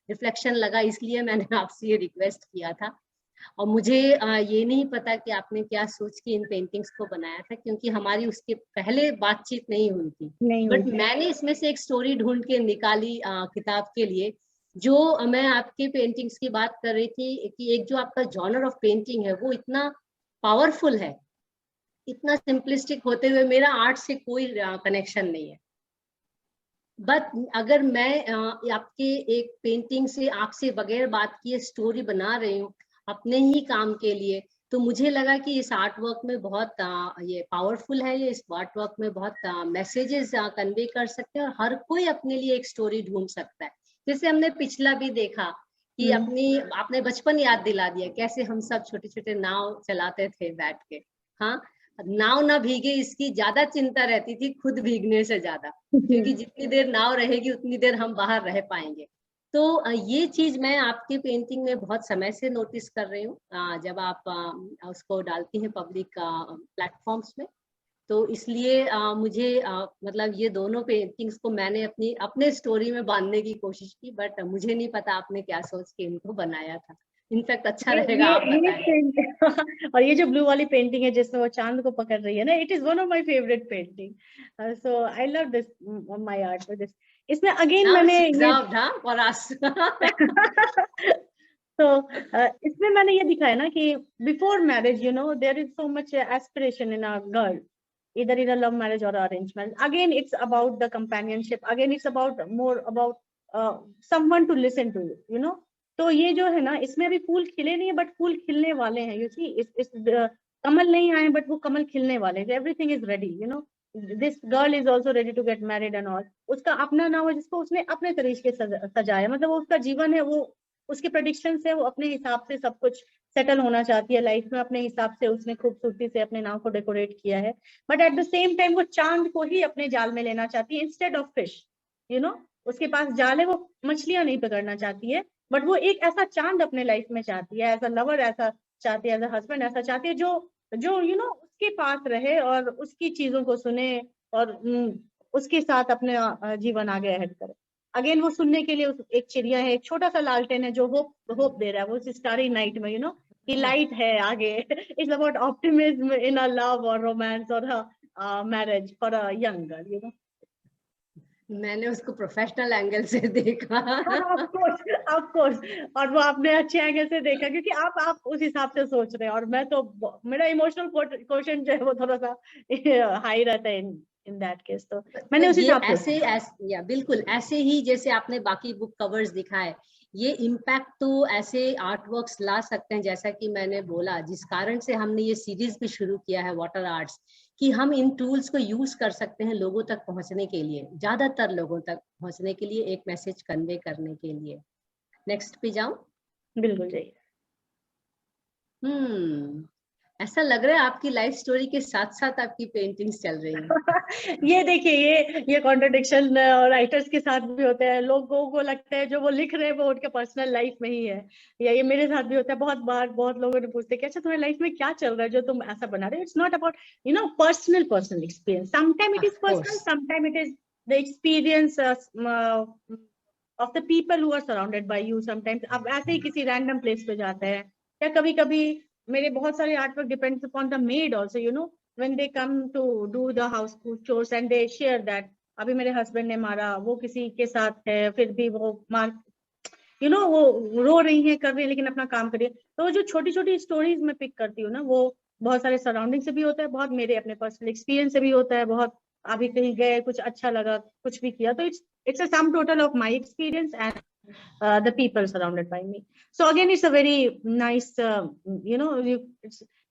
C: रिफ्लेक्शन लगा, इसलिए मैंने आपसे ये रिक्वेस्ट किया था। और मुझे ये नहीं पता कि आपने क्या सोच के इन पेंटिंग्स को बनाया था, क्योंकि हमारी उसके पहले बातचीत नहीं हुई थी, बट मैंने इसमें से एक स्टोरी ढूंढ के निकाली किताब के लिए। जो मैं आपके पेंटिंग्स की बात कर रही थी कि एक जो आपका जॉनर ऑफ पेंटिंग है वो इतना पावरफुल है, इतना सिंपलिस्टिक होते हुए मेरा आर्ट से कोई कनेक्शन नहीं है। बट अगर मैं आपके एक पेंटिंग से, आपसे बगैर बात किए स्टोरी बना रही हूँ अपने ही काम के लिए, तो मुझे लगा कि इस आर्ट वर्क में बहुत ये पावरफुल है, ये इस आर्ट वर्क में बहुत मैसेजेस कन्वे कर सकते हैं, और हर कोई अपने लिए एक स्टोरी ढूंढ सकता है। जैसे हमने पिछला भी देखा कि आपने बचपन याद दिला दिया, कैसे हम सब छोटे छोटे नाव चलाते थे बैठ के। हाँ, नाव ना भीगे इसकी ज्यादा चिंता रहती थी, खुद भीगने से ज्यादा, क्योंकि जितनी देर नाव रहेगी उतनी देर हम बाहर रह पाएंगे। तो ये चीज मैं आपके पेंटिंग में बहुत समय से नोटिस कर रही हूँ, जब आप उसको डालती हैं पब्लिक प्लेटफॉर्म्स में। तो इसलिए मुझे मतलब ये दोनों पेंटिंग्स को मैंने अपने स्टोरी में बांधने की कोशिश की, बट मुझे नहीं पता आपने क्या सोच के इनको बनाया था। इनफैक्ट अच्छा रहेगा आप बताएं।
B: और ये जो ब्लू वाली पेंटिंग है जिसमें वो चांद को पकड़ रही है ना, it is one of my favourite painting, so I love this my art for this. इसमें अगेन मैंने ये
C: फॉर अस
B: तो इसमें मैंने ये दिखाया ना कि before marriage you know there is so much aspiration in a girl, either in a love marriage or arranged marriage. Again, it's about the companionship. Again, it's about more about someone to listen to you know. तो ये जो है ना, इसमें अभी फूल खिले नहीं है बट फूल खिलने वाले हैं। यू सी इस कमल नहीं आए बट वो कमल खिलने वाले हैं। Everything is ready you know. This girl is also ready to get married and all. उसका अपना नाम है जिसको उसने अपने तरीके से सजाया, मतलब वो उसका जीवन है, वो उसके प्रेडिक्शन से वो अपने हिसाब से सब कुछ सेटल होना चाहती है लाइफ में, अपने हिसाब से उसने खूबसूरती से अपने नाम को डेकोरेट किया है। But at the same time वो चांद को ही अपने जाल में लेना चाहती है instead of fish you know. उसके पास जाल है, वो मछलियां नहीं पकड़ना चाहती है, बट वो एक ऐसा चांद अपने लाइफ में चाहती है, एज अ लवर ऐसा चाहती है, एज अ हस्बैंड ऐसा चाहती है, जो यू नो उसके पास रहे और उसकी चीजों को सुने और उसके साथ अपने जीवन आगे अहेड करे। अगेन वो सुनने के लिए एक चिड़िया है, एक छोटा सा लालटेन है जो होप दे रहा है, वो स्टारी नाइट में यू नो कि लाइट है आगे। It's about optimism in a love और रोमांस और marriage for a young girl you know.
C: मैंने उसको प्रोफेशनल एंगल से देखा।
B: ऑफ कोर्स और वो आपने अच्छे एंगल से देखा क्योंकि आप उस हिसाब से सोच रहे हैं, और मैं तो मेरा इमोशनल क्वोशंट जो है वो थोड़ा सा हाई रहता है इन दैट केस। तो मैंने उस हिसाब से
C: या बिल्कुल ऐसे ही जैसे आपने बाकी बुक कवर्स दिखाए, ये इम्पैक्ट तो ऐसे आर्ट वर्क्स ला सकते हैं, जैसा कि मैंने बोला, जिस कारण से हमने ये सीरीज भी शुरू किया है वाटर आर्ट्स, कि हम इन टूल्स को यूज कर सकते हैं लोगों तक पहुंचने के लिए, ज्यादातर लोगों तक पहुंचने के लिए, एक मैसेज कन्वे करने के लिए। नेक्स्ट पे जाऊं?
B: बिल्कुल जाइए।
C: ऐसा लग रहा है आपकी लाइफ स्टोरी के साथ साथ आपकी पेंटिंग्स चल रही हैं।
B: ये देखिए, ये कॉन्ट्रडिक्शन राइटर्स के साथ भी होते हैं। लोगों को लगता है जो वो लिख रहे हैं वो उनके पर्सनल लाइफ में ही है, या ये मेरे साथ भी होता है। बहुत बार बहुत लोगों ने पूछते कि अच्छा तुम्हारी लाइफ में क्या चल रहा है जो तुम ऐसा बना रहे हो। It's not about you know personal experience, sometime it is personal, sometime it is the experience of the people who are surrounded by you. Sometimes आप ऐसे ही किसी रैंडम प्लेस पे जाते हैं, या कभी कभी मेरे बहुत सारे art work depends upon the made also you know, when they come to do the house chores and they share that अभी मेरे हस्बैंड ने मारा, वो किसी के साथ है, फिर भी वो मार यू नो वो रो रही है, कर रही है, लेकिन अपना काम करिए। तो जो छोटी छोटी स्टोरीज मैं पिक करती हूँ ना, वो बहुत सारे सराउंडिंग से भी होता है, बहुत मेरे अपने पर्सनल एक्सपीरियंस से भी होता है, बहुत अभी कहीं गए कुछ अच्छा लगा कुछ भी किया, तो it's a sum total of my experience and the people surrounded by me. So again, it's a very nice you know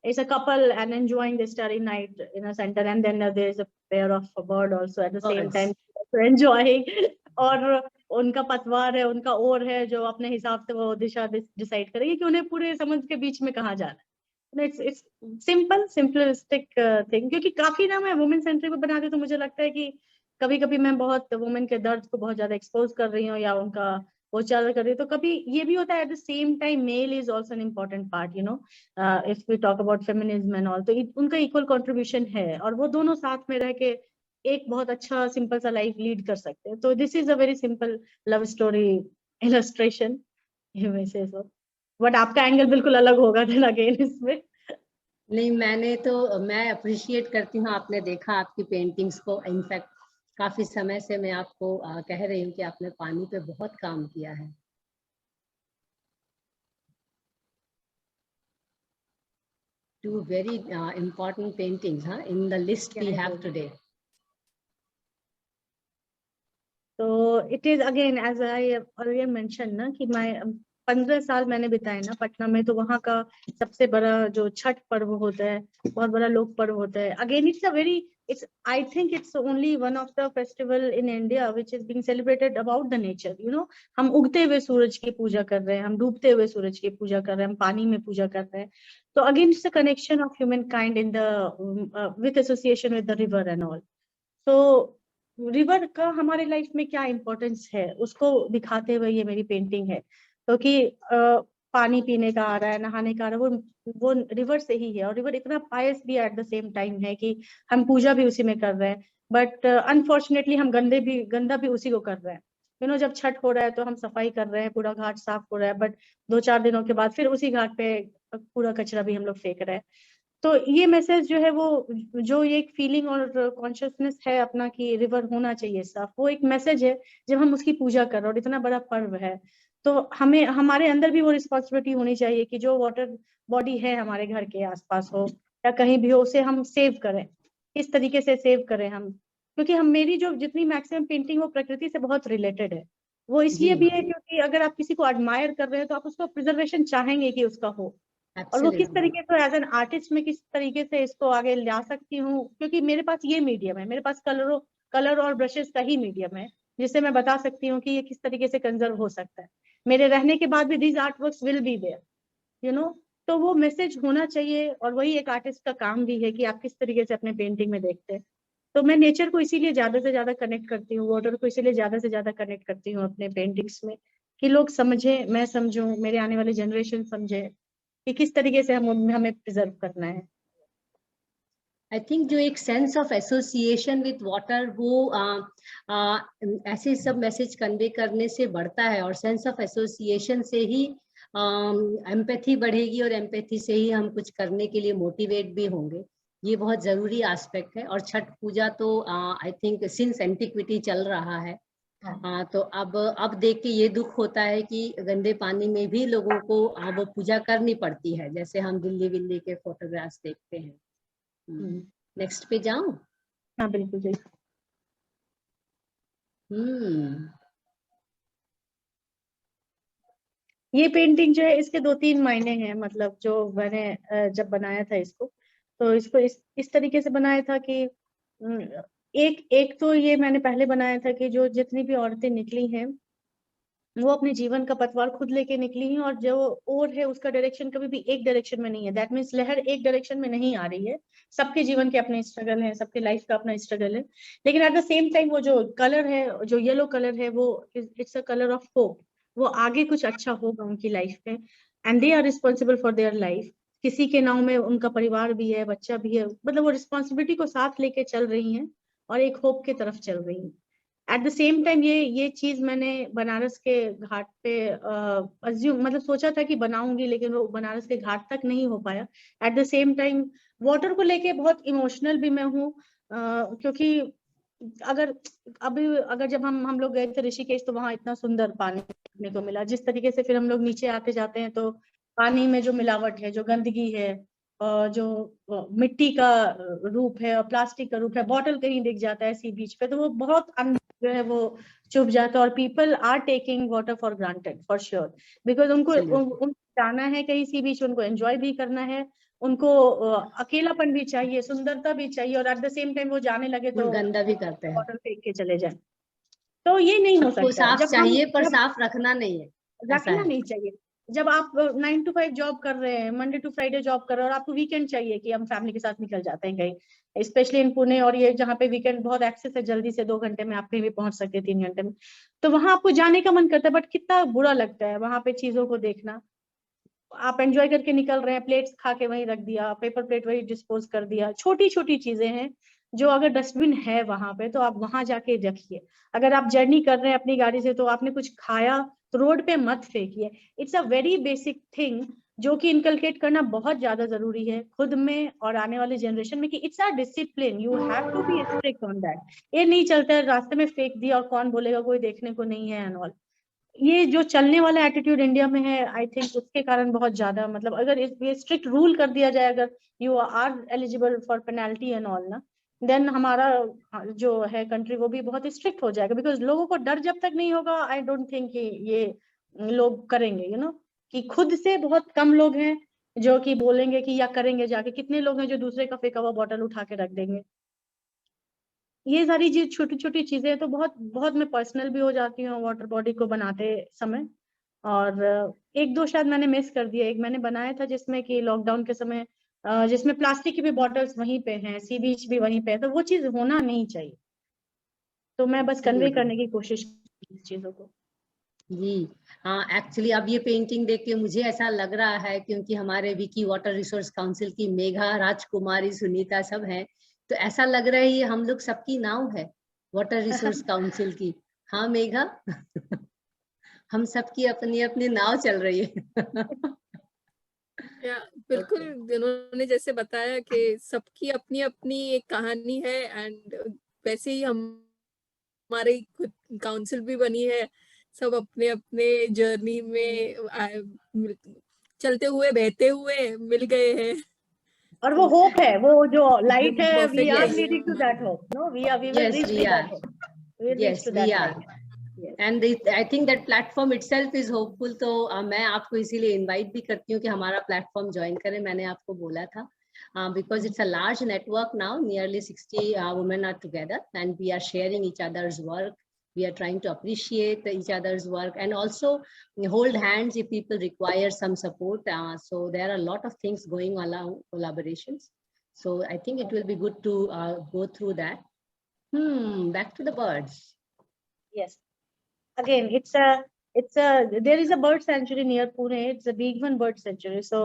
B: it's a couple and enjoying the starry night in a center, and then there is a pair of a bird also at the same time enjoying और उनका पतवार है, उनका ओर है, जो अपने हिसाब से वो दिशा डिसाइड करेगी कि उन्हें पूरे समुद्र के बीच में कहाँ जाना है। इट्स सिंपलिस्टिक थिंग, क्योंकि काफी ना मैं वुमेन सेंट्रिक बनाती हूँ, तो मुझे लगता है कि कभी कभी मैं बहुत वुमेन के दर्द को बहुत ज्यादा एक्सपोज कर रही हूँ या उनका वो ज्यादा कर रही हूँ। तो कभी ये भी होता है, at the same time male is also an important part you know, if we talk about feminism and all, तो उनका इक्वल कॉन्ट्रीब्यूशन है, और वो दोनों साथ में रह के एक बहुत अच्छा सिंपल सा लाइफ लीड कर सकते हैं। तो this is a very simple love story illustration you may से सो, बट आपका एंगल बिल्कुल अलग होगा देन अगेन इसमें।
C: नहीं, मैं अप्रिशिएट करती हूँ, आपने देखा आपकी पेंटिंग्स को। इनफैक्ट काफी समय से मैं आपको कह रही हूँ कि आपने पानी पे बहुत काम किया है। Two very important paintings in the list we have today.
B: So it is again as I earlier mentioned ना कि मैं 15 साल मैंने बिताए ना पटना में, तो वहाँ का सबसे बड़ा जो छठ पर्व होता है, बहुत बड़ा लोक पर्व होता है। Again it's I think it's only one of the festival in India which is being celebrated about the nature you know। हम उगते हुए सूरज की पूजा कर रहे हैं, हम डूबते हुए सूरज की पूजा कर रहे हैं, हम पानी में पूजा कर रहे हैं। तो again it's a connection of human kind in the with association with the river and all. तो रिवर का हमारे लाइफ में क्या इम्पोर्टेंस है उसको दिखाते हुए ये मेरी पेंटिंग है, क्योंकि पानी पीने का आ रहा है, नहाने का आ रहा है, वो रिवर से ही है। और रिवर इतना पायस भी एट द सेम टाइम है कि हम पूजा भी उसी में कर रहे हैं, बट अनफॉर्चुनेटली हम गंदा भी उसी को कर रहे हैं। जब छठ हो रहा है तो हम सफाई कर रहे हैं, पूरा घाट साफ हो रहा है, बट 2-4 दिनों के बाद फिर उसी घाट पे पूरा कचरा भी हम लोग फेंक रहे हैं। तो ये मैसेज जो है, वो जो ये एक फीलिंग और कॉन्शियसनेस है अपना कि रिवर होना चाहिए साफ, वो एक मैसेज है जब हम उसकी पूजा कर रहे हैं और इतना बड़ा पर्व है। तो हमें हमारे अंदर भी वो रिस्पॉन्सिबिलिटी होनी चाहिए कि जो वाटर बॉडी है हमारे घर के आसपास हो या कहीं भी हो, उसे हम सेव करें। किस तरीके से सेव करें हम, क्योंकि हम मेरी जो जितनी मैक्सिमम पेंटिंग वो प्रकृति से बहुत रिलेटेड है। वो इसलिए भी है क्योंकि अगर आप किसी को एडमायर कर रहे हो तो आप उसको प्रिजर्वेशन चाहेंगे कि उसका हो, और वो किस तरीके से एज एन आर्टिस्ट में किस तरीके से इसको आगे ला सकती हूँ, क्योंकि मेरे पास ये मीडियम है, मेरे पास कलर और ब्रशेस का ही मीडियम है जिससे मैं बता सकती हूँ कि ये किस तरीके से कंजर्व हो सकता है। मेरे रहने के बाद भी these art works will be there, तो वो मैसेज होना चाहिए। और वही एक आर्टिस्ट का काम भी है कि आप किस तरीके से अपने पेंटिंग में देखते हैं। तो मैं नेचर को इसीलिए ज्यादा से ज्यादा कनेक्ट करती हूँ, वाटर को इसीलिए ज्यादा से ज्यादा कनेक्ट करती हूँ अपने पेंटिंग्स में, कि लोग समझे, मैं समझूं, मेरे आने वाली जनरेशन समझे कि किस तरीके से हमें प्रिजर्व करना है।
C: आई थिंक जो एक sense of association with water वो ऐसे सब मैसेज कन्वे करने से बढ़ता है, और सेंस ऑफ एसोसिएशन से ही एम्पैथी बढ़ेगी, और एम्पैथी से ही हम कुछ करने के लिए मोटिवेट भी होंगे। ये बहुत जरूरी एस्पेक्ट है। और छठ पूजा तो आई थिंक सिंस एंटिक्विटी चल रहा है। तो अब देख के ये दुख होता है कि गंदे पानी में भी लोगों को वो पूजा करनी पड़ती है, जैसे हम दिल्ली विल्ली के फोटोग्राफ्स देखते हैं। नेक्स्ट पे जाऊं?
B: हाँ बिल्कुल जी। ये पेंटिंग जो है, इसके 2-3 मायने हैं। मतलब जो मैंने जब बनाया था इसको, तो इसको इस तरीके से बनाया था कि एक तो ये मैंने पहले बनाया था कि जो जितनी भी औरतें निकली हैं वो अपने जीवन का पतवार खुद लेके निकली हैं, और जो ओर है उसका डायरेक्शन कभी भी एक डायरेक्शन में नहीं है। दैट मीन्स लहर एक डायरेक्शन में नहीं आ रही है। सबके जीवन के अपने स्ट्रगल है, सबके लाइफ का अपना स्ट्रगल है, लेकिन एट द सेम टाइम वो जो कलर है, जो येलो कलर है, वो it's a colour of hope. वो आगे कुछ अच्छा होगा उनकी लाइफ में, and they are responsible for their life. किसी के नाम में उनका परिवार भी है, बच्चा भी है, मतलब वो रिस्पॉन्सिबिलिटी को साथ लेके चल रही हैं और एक होप की तरफ चल रही हैं। एट द सेम टाइम ये चीज मैंने बनारस के घाट पे अज्यूम मतलब सोचा था कि बनाऊंगी, लेकिन वो बनारस के घाट तक नहीं हो पाया। Eight the same time water को लेके बहुत इमोशनल भी मैं हूँ, क्योंकि अगर जब हम लोग गए थे ऋषिकेश, तो वहां इतना सुंदर पानी देखने को मिला। जिस तरीके से फिर हम लोग नीचे आते जाते हैं तो पानी में जो मिलावट है, जो गंदगी है, और जो मिट्टी का रूप है और प्लास्टिक का रूप है, बॉटल कहीं दिख जाता है सी बीच पे, तो वो बहुत जो है वो चुभ जाता है। और people are taking water for granted for sure, because उनको जाना है कहीं सी बीच, उनको एंजॉय भी करना है, उनको अकेलापन भी चाहिए, सुंदरता भी चाहिए, और एट द सेम टाइम वो जाने लगे तो
C: गंदा भी करते हैं।
B: बॉटल फेंक के चले जाए, तो ये नहीं हो सकता।
C: साफ चाहिए पर साफ रखना नहीं है,
B: रखना नहीं चाहिए। जब आप 9 to 5 जॉब कर रहे हैं, मंडे टू फ्राइडे जॉब कर रहे हैं, और आपको वीकेंड चाहिए कि हम फैमिली के साथ निकल जाते हैं कहीं, स्पेशली इन पुणे, और ये जहाँ पे वीकेंड बहुत एक्सेस है, जल्दी से 2 घंटे में आप कहीं भी पहुंच सकते हैं, 3 घंटे में, तो वहां आपको जाने का मन करता है। बट कितना बुरा लगता है वहां पे चीजों को देखना। आप एंजॉय करके निकल रहे हैं, प्लेट्स खा के वहीं रख दिया, पेपर प्लेट वहीं डिस्पोज कर दिया। छोटी छोटी चीजें हैं जो, अगर डस्टबिन है वहां पे तो आप वहां जाके रखिए। अगर आप जर्नी कर रहे हैं अपनी गाड़ी से, तो आपने कुछ खाया तो रोड पे मत फेंकिए। It's a very basic thing जो कि इनकलकेट करना बहुत ज्यादा जरूरी है खुद में और आने वाले जनरेशन में, कि it's a discipline, you have to be strict on that. ये नहीं चलता है रास्ते में फेंक दिया और कौन बोलेगा, कोई देखने को नहीं है एंड ऑल। ये जो चलने वाला एटीट्यूड इंडिया में है, आई थिंक उसके कारण बहुत ज्यादा, मतलब अगर ये स्ट्रिक्ट रूल कर दिया जाए, अगर you are eligible for penalty and all ना, देन हमारा जो है कंट्री वो भी बहुत स्ट्रिक्ट हो जाएगा। बिकॉज लोगों को डर जब तक नहीं होगा, आई डोंट थिंक कि ये लोग करेंगे, कि खुद से बहुत कम लोग हैं जो कि बोलेंगे कि या करेंगे जाके। कितने लोग हैं जो दूसरे का फेंका हुआ बॉटल उठा के रख देंगे। ये सारी चीज छोटी छोटी चीजें, तो बहुत बहुत मैं पर्सनल भी हो जाती हूँ वाटर बॉडी को बनाते समय। और एक दो शायद मैंने मिस कर दिया। एक मैंने बनाया था जिसमें कि लॉकडाउन के समय, जिसमें प्लास्टिक की भी बॉटल्स वहीं पे हैं, सी बीच भी वहीं पे है, तो वो चीज होना नहीं चाहिए। तो मैं बस कन्वे करने की कोशिश की इस चीजों को।
C: जी हाँ, एक्चुअली अब ये पेंटिंग देख के मुझे ऐसा लग रहा है, क्योंकि हमारे विकी वाटर रिसोर्स काउंसिल की मेघा, राजकुमारी, सुनीता सब हैं, तो ऐसा लग रहा है ये हम लोग सबकी नाव है वाटर रिसोर्स काउंसिल की। हाँ मेघा, हम सबकी अपनी अपनी नाव चल रही है।
A: या बिल्कुल, उन्होंने जैसे बताया कि सबकी अपनी अपनी एक कहानी है, एंड वैसे ही हमारी खुद काउंसिल भी बनी है। सब अपने अपने जर्नी में चलते हुए बहते हुए मिल गए हैं।
B: और वो होप है, वो जो लाइट है, we are
C: Yes.
B: Leading to that hope, no we will
C: Yes,
B: reach
C: we
B: to
C: are.
B: That hope, we will reach
C: Yes,
B: to
C: we
B: that
C: are.
B: Light.
C: And I think that platform itself is hopeful. तो मैं आपको इसीलिए invite भी करती हूँ कि हमारा platform join करें। मैंने आपको बोला था, because it's a large network now. Nearly 60 women are together, and we are sharing each other's work. We are trying to appreciate each other's work and also hold hands if people require some support. So there are a lot of things going along, collaborations. So I think it will be good to go through that. Back to the birds.
B: Yes. Again, there is a bird sanctuary near Pune. It's a big one bird sanctuary. So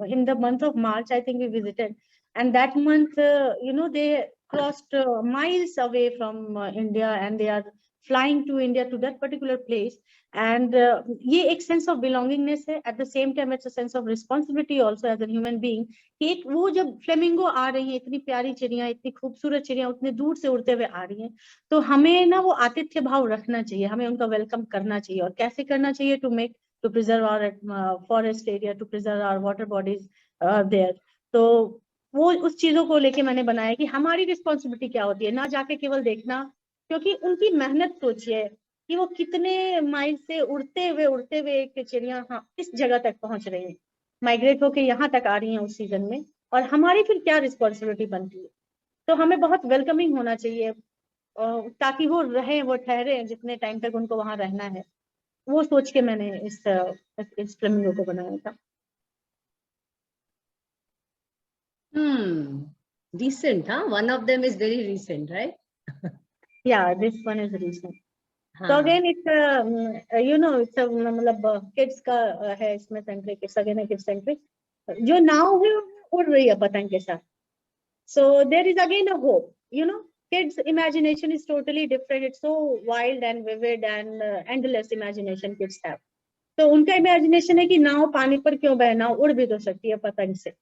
B: in the month of March, I think we visited, and that month, they crossed miles away from India, and they are flying to India, to that particular place. And ये एक sense of belongingness है. At the same time, it's a sense of responsibility also as a human being. कि एक वो जब flamingo आ रही है, इतनी प्यारी चिड़िया, इतनी खूबसूरत चिड़िया, उतने दूर से उड़ते हुए आ रही हैं, तो हमें ना वो आतिथ्य भाव रखना चाहिए, हमें उनका वेलकम करना चाहिए। और कैसे करना चाहिए? To preserve our forest area, to preserve our water bodies there. तो वो उस चीजों को लेके मैंने बनाया कि हमारी रिस्पॉन्सिबिलिटी क्या होती है, ना जाके केवल देखना, क्योंकि उनकी मेहनत सोचिए कि वो कितने माइल से उड़ते हुए एक चिड़िया इस जगह तक पहुंच रही है, माइग्रेट होके यहाँ तक आ रही है उस सीजन में, और हमारी फिर क्या रिस्पॉन्सिबिलिटी बनती है। तो हमें बहुत वेलकमिंग होना चाहिए, ताकि वो रहे, वो ठहरे जितने टाइम तक उनको वहां रहना है। वो सोच के मैंने इस फ्लेमिंगो को बनाया था।
C: Recent, huh? One of them is very recent, right?
B: Yeah, this one is recent.
C: हाँ.
B: So again, it's it's a मतलब kids का है इसमें centric, it's again a kids centric. जो नाव है वो उड़ रही है पतंग के साथ. So there is again a hope, kids imagination is totally different. It's so wild and vivid and endless imagination kids have. तो उनका इमेजिनेशन है कि नाव पानी पर क्यों बहे, नाव उड़ भी तो सकती है पतंग से,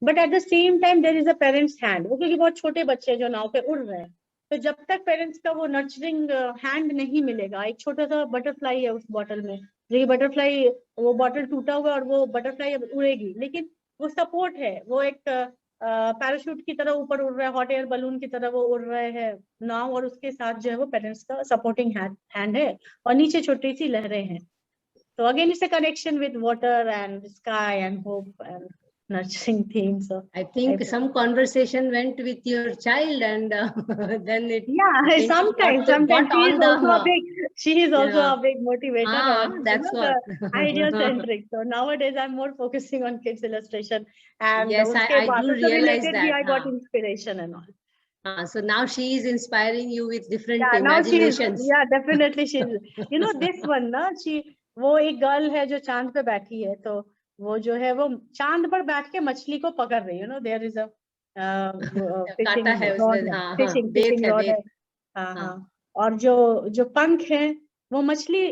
B: but at the same time there is a parents hand, वो क्योंकि बहुत छोटे बच्चे जो नाव पे उड़ रहे हैं, तो जब तक पेरेंट्स का वो नर्चरिंग हैंड नहीं मिलेगा, एक छोटा सा बटरफ्लाई है उस बॉटल में, जो ये बटरफ्लाई, वो बॉटल टूटा हुआ और वो बटरफ्लाई अब उड़ेगी, लेकिन वो सपोर्ट है, वो एक पैराशूट की तरह ऊपर उड़ रहा है, हॉट एयर बलून की तरह वो उड़ रहे हैं नाव, और उसके साथ जो है वो पेरेंट्स का सपोर्टिंग हैंड है, और नीचे छोटी सी लहरें हैं। So again, it's a connection with water and sky and hope and nurturing theme. So
C: I think some conversation went with your child, and then it.
B: Yeah, sometimes she is also a big motivator.
C: That's what.
B: Idea centric. So nowadays I'm more focusing on kids illustration, and
C: yes, I do realize that.
B: I got inspiration and all.
C: So now she is inspiring you with different
B: imaginations. Definitely she's. This one, na, वो एक girl है जो चांद पे बैठी है, तो वो जो है वो चांद पर बैठ के मछली को पकड़ रही है, there is a fishing rod है, हाँ, और जो पंख है वो मछली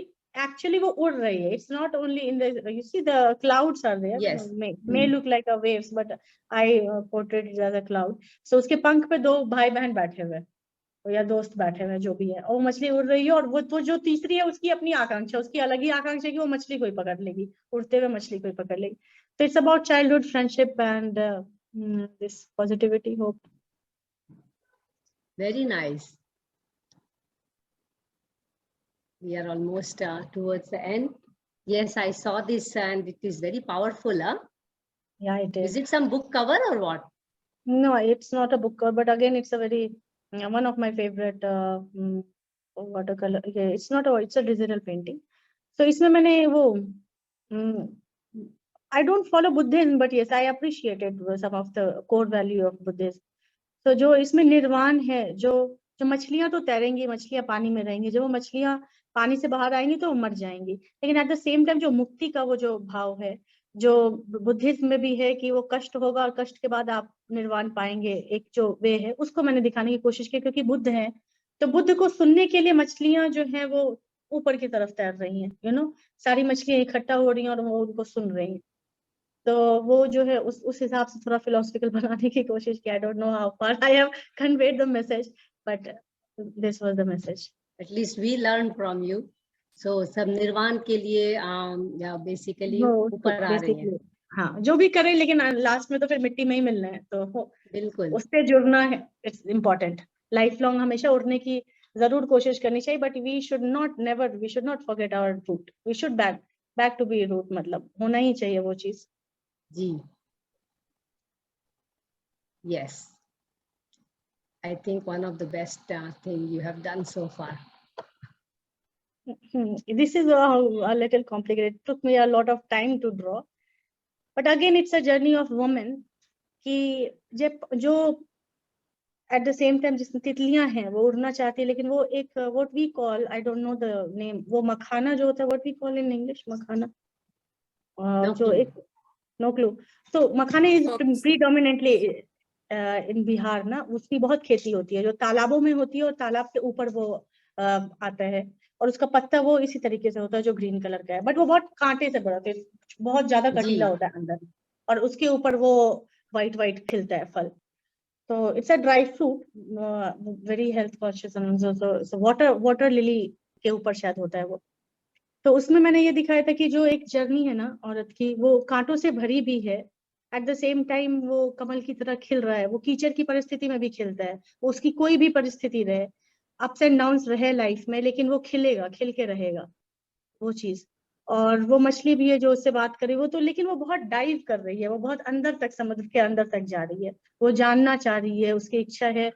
B: एक्चुअली वो उड़ रही है, it's not only in the, you see the clouds are there, may look like a waves but I portrait it as a cloud. So उसके पंख पे दो भाई बहन बैठे हुए या दोस्त बैठे हुए जो भी है, और वो मछली उड़ रही है, और वो तो जो तीसरी है उसकी अपनी आकांक्षा, उसकी अलग ही आकांक्षा कि वो मछली को ही पकड़ लेगी, उड़ते हुए मछली को ही पकड़ लेगी। तो it's about childhood friendship and this positivity, hope.
C: Very nice. We are almost towards the end. Yes, I saw this and it is very powerful, huh?
B: Yeah, it is.
C: Is it some book cover or what?
B: No, it's not a book cover, but again, it's a very one of my favorite watercolor. Yeah, it's a digital painting. So इसमें मैंने वो I don't follow Buddhism, but yes, I appreciated some of the core value of Buddhism. So जो इसमें निर्वाण है, जो मछलियां तो तैरेंगी, मछलियां पानी में रहेंगी, जो मछलियां पानी से बाहर आएंगी तो वो मर जाएंगी। लेकिन एट द सेम टाइम जो मुक्ति का वो जो भाव है, जो बुद्धिज्म में भी है कि वो कष्ट होगा और कष्ट के बाद आप निर्वाण पाएंगे, एक जो वे है, उसको मैंने दिखाने की कोशिश की। क्योंकि बुद्ध है तो बुद्ध को सुनने के लिए मछलियां जो है वो ऊपर की तरफ तैर रही हैं, सारी मछलियां इकट्ठा हो रही हैं और वो उनको सुन रही हैं। तो वो जो है उस हिसाब से थोड़ा फिलोसफिकल बनाने की कोशिश की। I don't know how far I have conveyed the message, but this was the message.
C: At least we learned from you. So सब निर्वाण के लिए बेसिकली ऊपर आ रही हैं।
B: हाँ, जो भी करें लेकिन लास्ट में तो फिर मिट्टी में ही मिलना है, तो
C: बिल्कुल
B: उससे जुड़ना है, इट्स इम्पोर्टेंट। लाइफ लॉन्ग हमेशा उड़ने की जरूर कोशिश करनी चाहिए, but we should not forget our root, we should back to be root, मतलब होना ही चाहिए वो चीज।
C: जी, yes, I think one of the best thing you have done so far.
B: This is a little complicated. It took me a lot of time to draw, but again it's a journey of woman कि जो at the same time जिसमें तितलियां हैं वो उड़ना चाहती है, लेकिन वो एक what we call, I don't know the name, वो मखाना जो होता है, what we call in English मखाना, जो एक no clue. तो मखाना is predominantly in बिहार ना, उसकी बहुत खेती होती है, जो तालाबों में होती है और तालाब के ऊपर वो आता है, और उसका पत्ता वो इसी तरीके से होता है जो ग्रीन कलर का है, बट वो बहुत कांटे से बड़ा होता है, बहुत ज्यादा कटीला होता है अंदर, और उसके ऊपर वो व्हाइट खिलता है फल। तो it's a dry fruit, very health conscious, water lily के ऊपर शायद होता है वो। तो उसमें मैंने ये दिखाया था कि जो एक जर्नी है ना औरत की, वो कांटों से भरी भी है, एट द सेम टाइम वो कमल की तरह खिल रहा है, वो कीचड़ की परिस्थिति में भी खिलता है, वो उसकी कोई भी परिस्थिति रहे, अप्स एंड डाउन्स रहे लाइफ में, लेकिन वो खिलेगा, खिल के रहेगा वो चीज। और वो मछली भी है जो उससे बात करे, वो तो, लेकिन वो बहुत डाइव कर रही है, वो बहुत अंदर तक, समुद्र के अंदर तक जा रही है, वो जानना चाह रही है, उसकी इच्छा है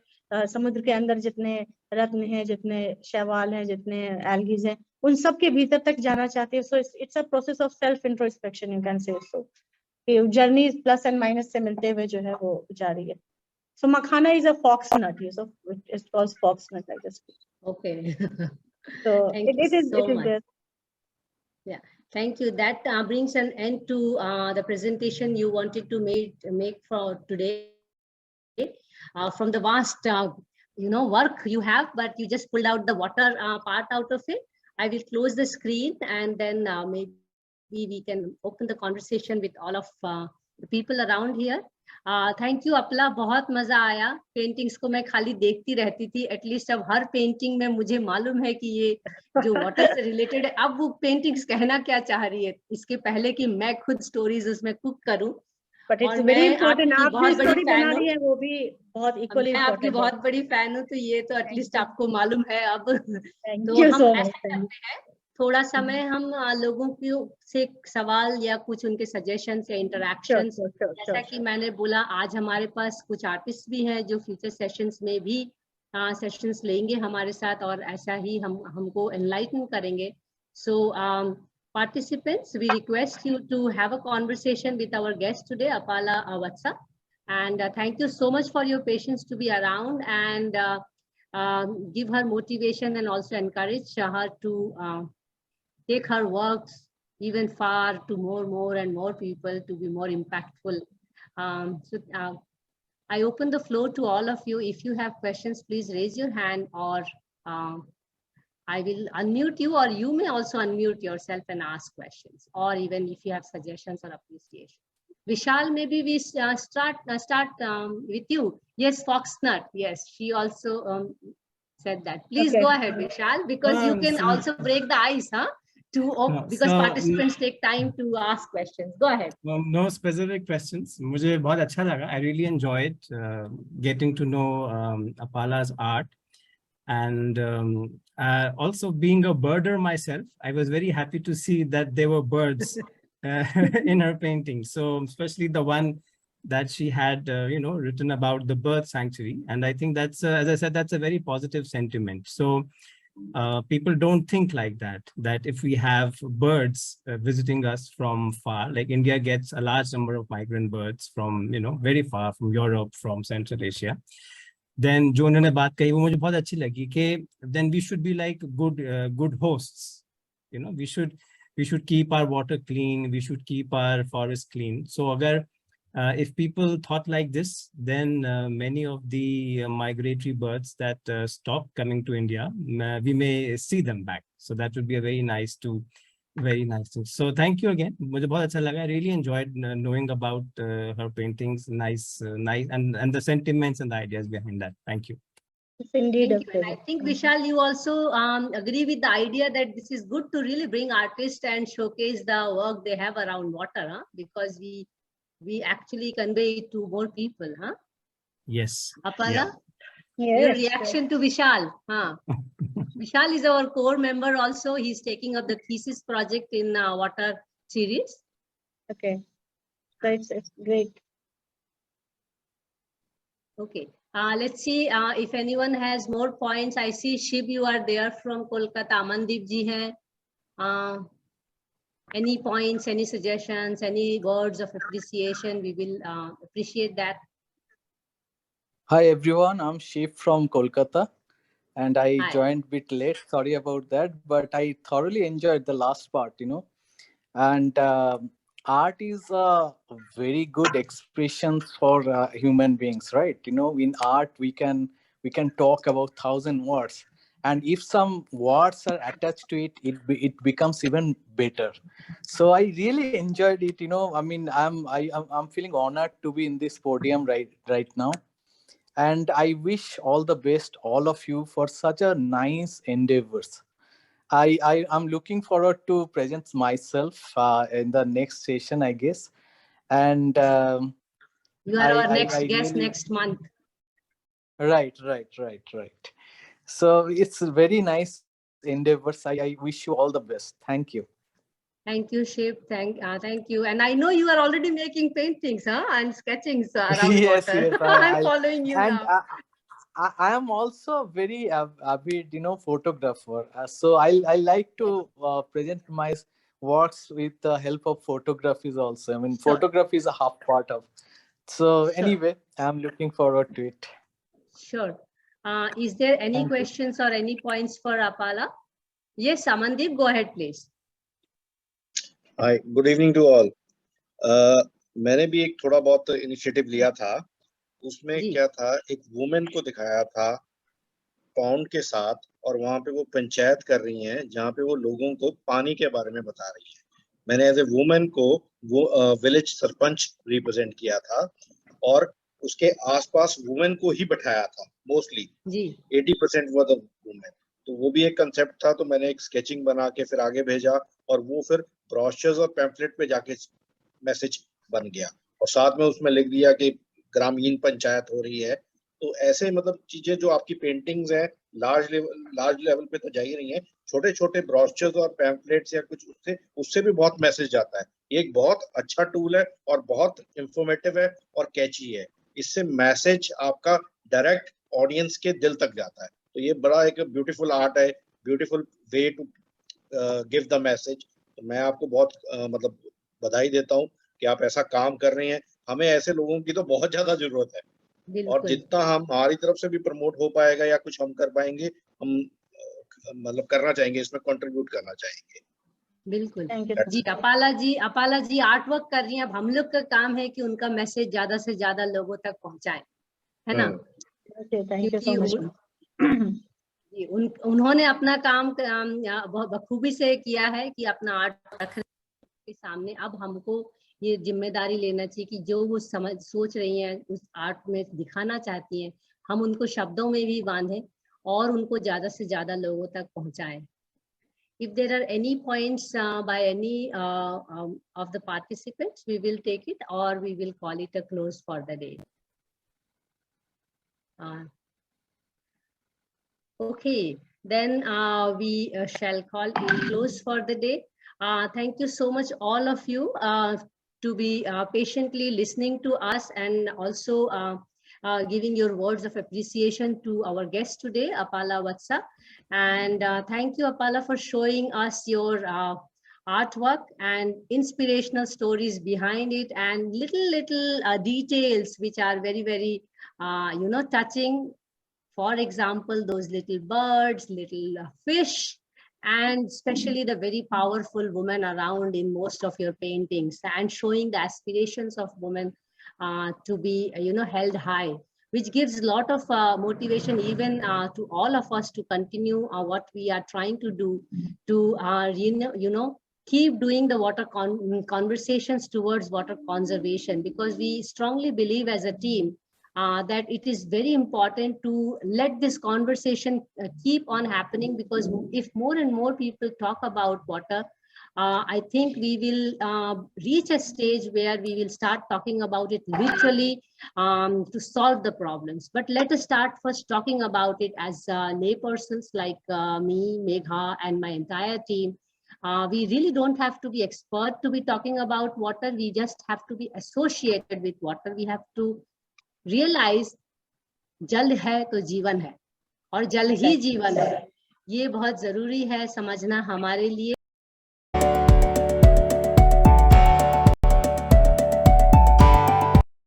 B: समुद्र के अंदर जितने रत्न हैं, जितने शैवाल हैं, जितने एल्गीज हैं, उन सब के भीतर तक जाना चाहती है। So it's a process of self introspection, you can say so, journey plus and minus से मिलते हुए जो है वो जा रही है। So makhana is a fox nut, so it's called fox nut, I guess.
C: Okay.
B: So
C: Thank you so much.
B: there.
C: Yeah, thank you. That brings an end to the presentation you wanted to make for today. From the vast, work you have, but you just pulled out the water part out of it. I will close the screen, and then maybe we can open the conversation with all of the people around here. Thank you अपला, बहुत मजा आया। Paintings को मैं खाली देखती रहती थी, एटलीस्ट अब हर पेंटिंग में मुझे मालूम है कि ये जो वाटर से रिलेटेड है। अब वो पेंटिंग्स कहना क्या चाह रही है, इसके पहले कि मैं खुद स्टोरीज उसमें कुक करूं। और मैं आपकी बहुत बड़ी फैन हूँ,
B: वो भी बहुत इक्वली
C: मैं आपकी बहुत बड़ी फैन हूँ, तो ये तो एटलीस्ट आपको मालूम है अब। तो हम ऐसा करते हैं, थोड़ा समय हम लोगों की से सवाल या कुछ उनके सजेशंस या इंटरैक्शंस, जैसा कि मैंने बोला, आज हमारे पास कुछ आर्टिस्ट भी हैं जो फ्यूचर सेशंस में भी सेशंस लेंगे हमारे साथ, और ऐसा ही हमको एनलाइटन करेंगे। सो participants, we request you to have a conversation with our guest today, Apala Vatsa, and thank you so much for your patience to be around, and give her motivation and also encourage her to take her works even far to more and more people, to be more impactful. I open the floor to all of you. If you have questions, please raise your hand, or I will unmute you, or you may also unmute yourself and ask questions, or even if you have suggestions or appreciation. Vishal, maybe we start with you. Yes, Foxnut. Yes, she also said that. Please go ahead, Vishal, because you can also break the ice, huh? Because participants take time to ask questions. Go ahead.
D: No specific questions. मुझे बहुत अच्छा लगा. I really enjoyed getting to know Apala's art, and also being a birder myself, I was very happy to see that there were birds in her painting. So especially the one that she had, written about the bird sanctuary, and I think that's, as I said, that's a very positive sentiment. So people don't think like that if we have birds visiting us from far, like India gets a large number of migrant birds from, very far, from Europe, from Central Asia. then जो उन्होंने बात कही वो मुझे बहुत अच्छी लगी कि then we should be like good hosts, you know, we should keep our water clean, we should keep our forest clean. So अगर if people thought like this, then many of the migratory birds that stop coming to India, we may see them back. So that would be a very nice thing. So thank you again. मुझे बहुत अच्छा लगा. I really enjoyed knowing about her paintings. Nice, and the sentiments and the ideas behind that. Thank you.
B: It's indeed a
C: Thank you. And I
B: pleasure.
C: think Vishal, you also agree with the idea that this is good to really bring artists and showcase the work they have around water, huh? Because we actually convey it to more people, huh?
D: Yes.
C: Apala,
B: Yes.
C: your reaction to Vishal, huh? Vishal is our core member also. He's taking up the thesis project in water series.
B: Okay. So it's great.
C: Okay. Let's see if anyone has more points. I see Shiv, you are there from Kolkata. Amandeep ji hai. Any points, any suggestions, any words of appreciation? We will appreciate that.
E: Hi everyone, I'm Shiv from Kolkata, and I
C: Hi.
E: joined a bit late. Sorry about that, but I thoroughly enjoyed the last part, you know. And art is a very good expression for human beings, right? You know, in art we can talk about 1,000 words, and if some words are attached to it, it becomes even better. So I really enjoyed it. You know, I mean, I'm feeling honored to be in this podium right now. And I wish all the best, all of you, for such a nice endeavors. I am looking forward to present myself in the next session, I guess. And
C: You are our next
E: I
C: guest
E: really,
C: next month.
E: right. So it's very nice endeavors. I wish you all the best. Thank you.
C: Thank you, Shiv. Thank you. And I know you are already making paintings, huh? And sketchings around
E: Yes,
C: water.
E: yes.
C: I'm following you
E: And
C: now.
E: I am also very avid, you know, photographer. So I like to present my works with the help of photographies also. I mean,
C: Sure.
E: photography is a half part of. So
C: Sure.
E: anyway, I'm looking forward to it.
C: Sure. Is there any
E: Thank you.
C: questions or any points for Apala? Yes, Amandeep, go ahead, please.
F: Hi good evening to all मैंने भी एक थोड़ा बहुत initiative लिया था उसमें
C: जी।
F: क्या था एक वुमेन को दिखाया था पाउंड के साथ और वहां पे वो पंचायत कर रही हैं जहां पे वो लोगों को पानी के बारे में बता रही है मैंने एज ए वुमेन को वो विलेज सरपंच रिप्रेजेंट किया था और उसके आसपास वुमेन को ही बैठाया था मोस्टली
C: जी
F: 80% वर द वुमेन तो वो भी एक कंसेप्ट था तो मैंने एक स्केचिंग बना के फिर आगे भेजा और वो फिर ब्रोशर्स और पैम्फलेट पे जाके मैसेज बन गया और साथ में उसमें लिख दिया कि ग्रामीण पंचायत हो रही है तो ऐसे मतलब चीजें जो आपकी पेंटिंग्स हैं लार्ज लेवल पे तो जा ही रही हैं छोटे छोटे ब्रोशर्स और पैम्फलेट्स या कुछ उससे भी बहुत मैसेज जाता है ये एक बहुत अच्छा टूल है और बहुत इंफॉर्मेटिव है और कैची है इससे मैसेज आपका डायरेक्ट ऑडियंस के दिल तक जाता है तो ये बड़ा एक ब्यूटीफुल आर्ट है beautiful way to give the message तो मैं आपको बहुत मतलब बधाई देता हूँ कि आप ऐसा काम कर रहे हैं हमें ऐसे लोगों की तो बहुत ज्यादा जरूरत है और जितना हम हमारी तरफ से भी प्रमोट हो पाएगा या कुछ हम कर पाएंगे हम मतलब करना चाहेंगे इसमें कंट्रीब्यूट करना चाहेंगे
C: बिल्कुल
B: जी
C: अपाला जी आर्ट वर्क कर रही हैं अब हम लोग का काम है कि उनका मैसेज ज्यादा से ज्यादा लोगों तक पहुंचाएं है ना
B: थैंक यू सो मच
C: उन्होंने अपना काम बहुत बखूबी से किया है कि अपना आर्ट रखने के सामने अब हमको ये जिम्मेदारी लेना चाहिए कि जो वो सोच रही हैं उस आर्ट में दिखाना चाहती हैं हम उनको शब्दों में भी बांधें और उनको ज्यादा से ज्यादा लोगों तक पहुंचाएं If there are any points by any of the participants, we will take it or we will call it a close for the day. Okay, then we shall call it close for the day. Thank you so much, all of you, to be patiently listening to us and also giving your words of appreciation to our guest today, Apala Vatsa. And thank you, Apala, for showing us your artwork and inspirational stories behind it and little details which are very, very, touching For example, those little birds, little fish, and especially the very powerful women around in most of your paintings, and showing the aspirations of women to be, held high, which gives a lot of motivation even to all of us to continue what we are trying to do, to keep doing the water conversations towards water conservation, because we strongly believe as a team that it is very important to let this conversation keep on happening, because if more and more people talk about water, I think we will reach a stage where we will start talking about it literally to solve the problems. But let us start first talking about it as laypersons like me, Megha, and my entire team. We really don't have to be expert to be talking about water. We just have to be associated with water. We have to realize जल है तो जीवन है और जल ही जीवन है. ये बहुत जरूरी है समझना हमारे लिए.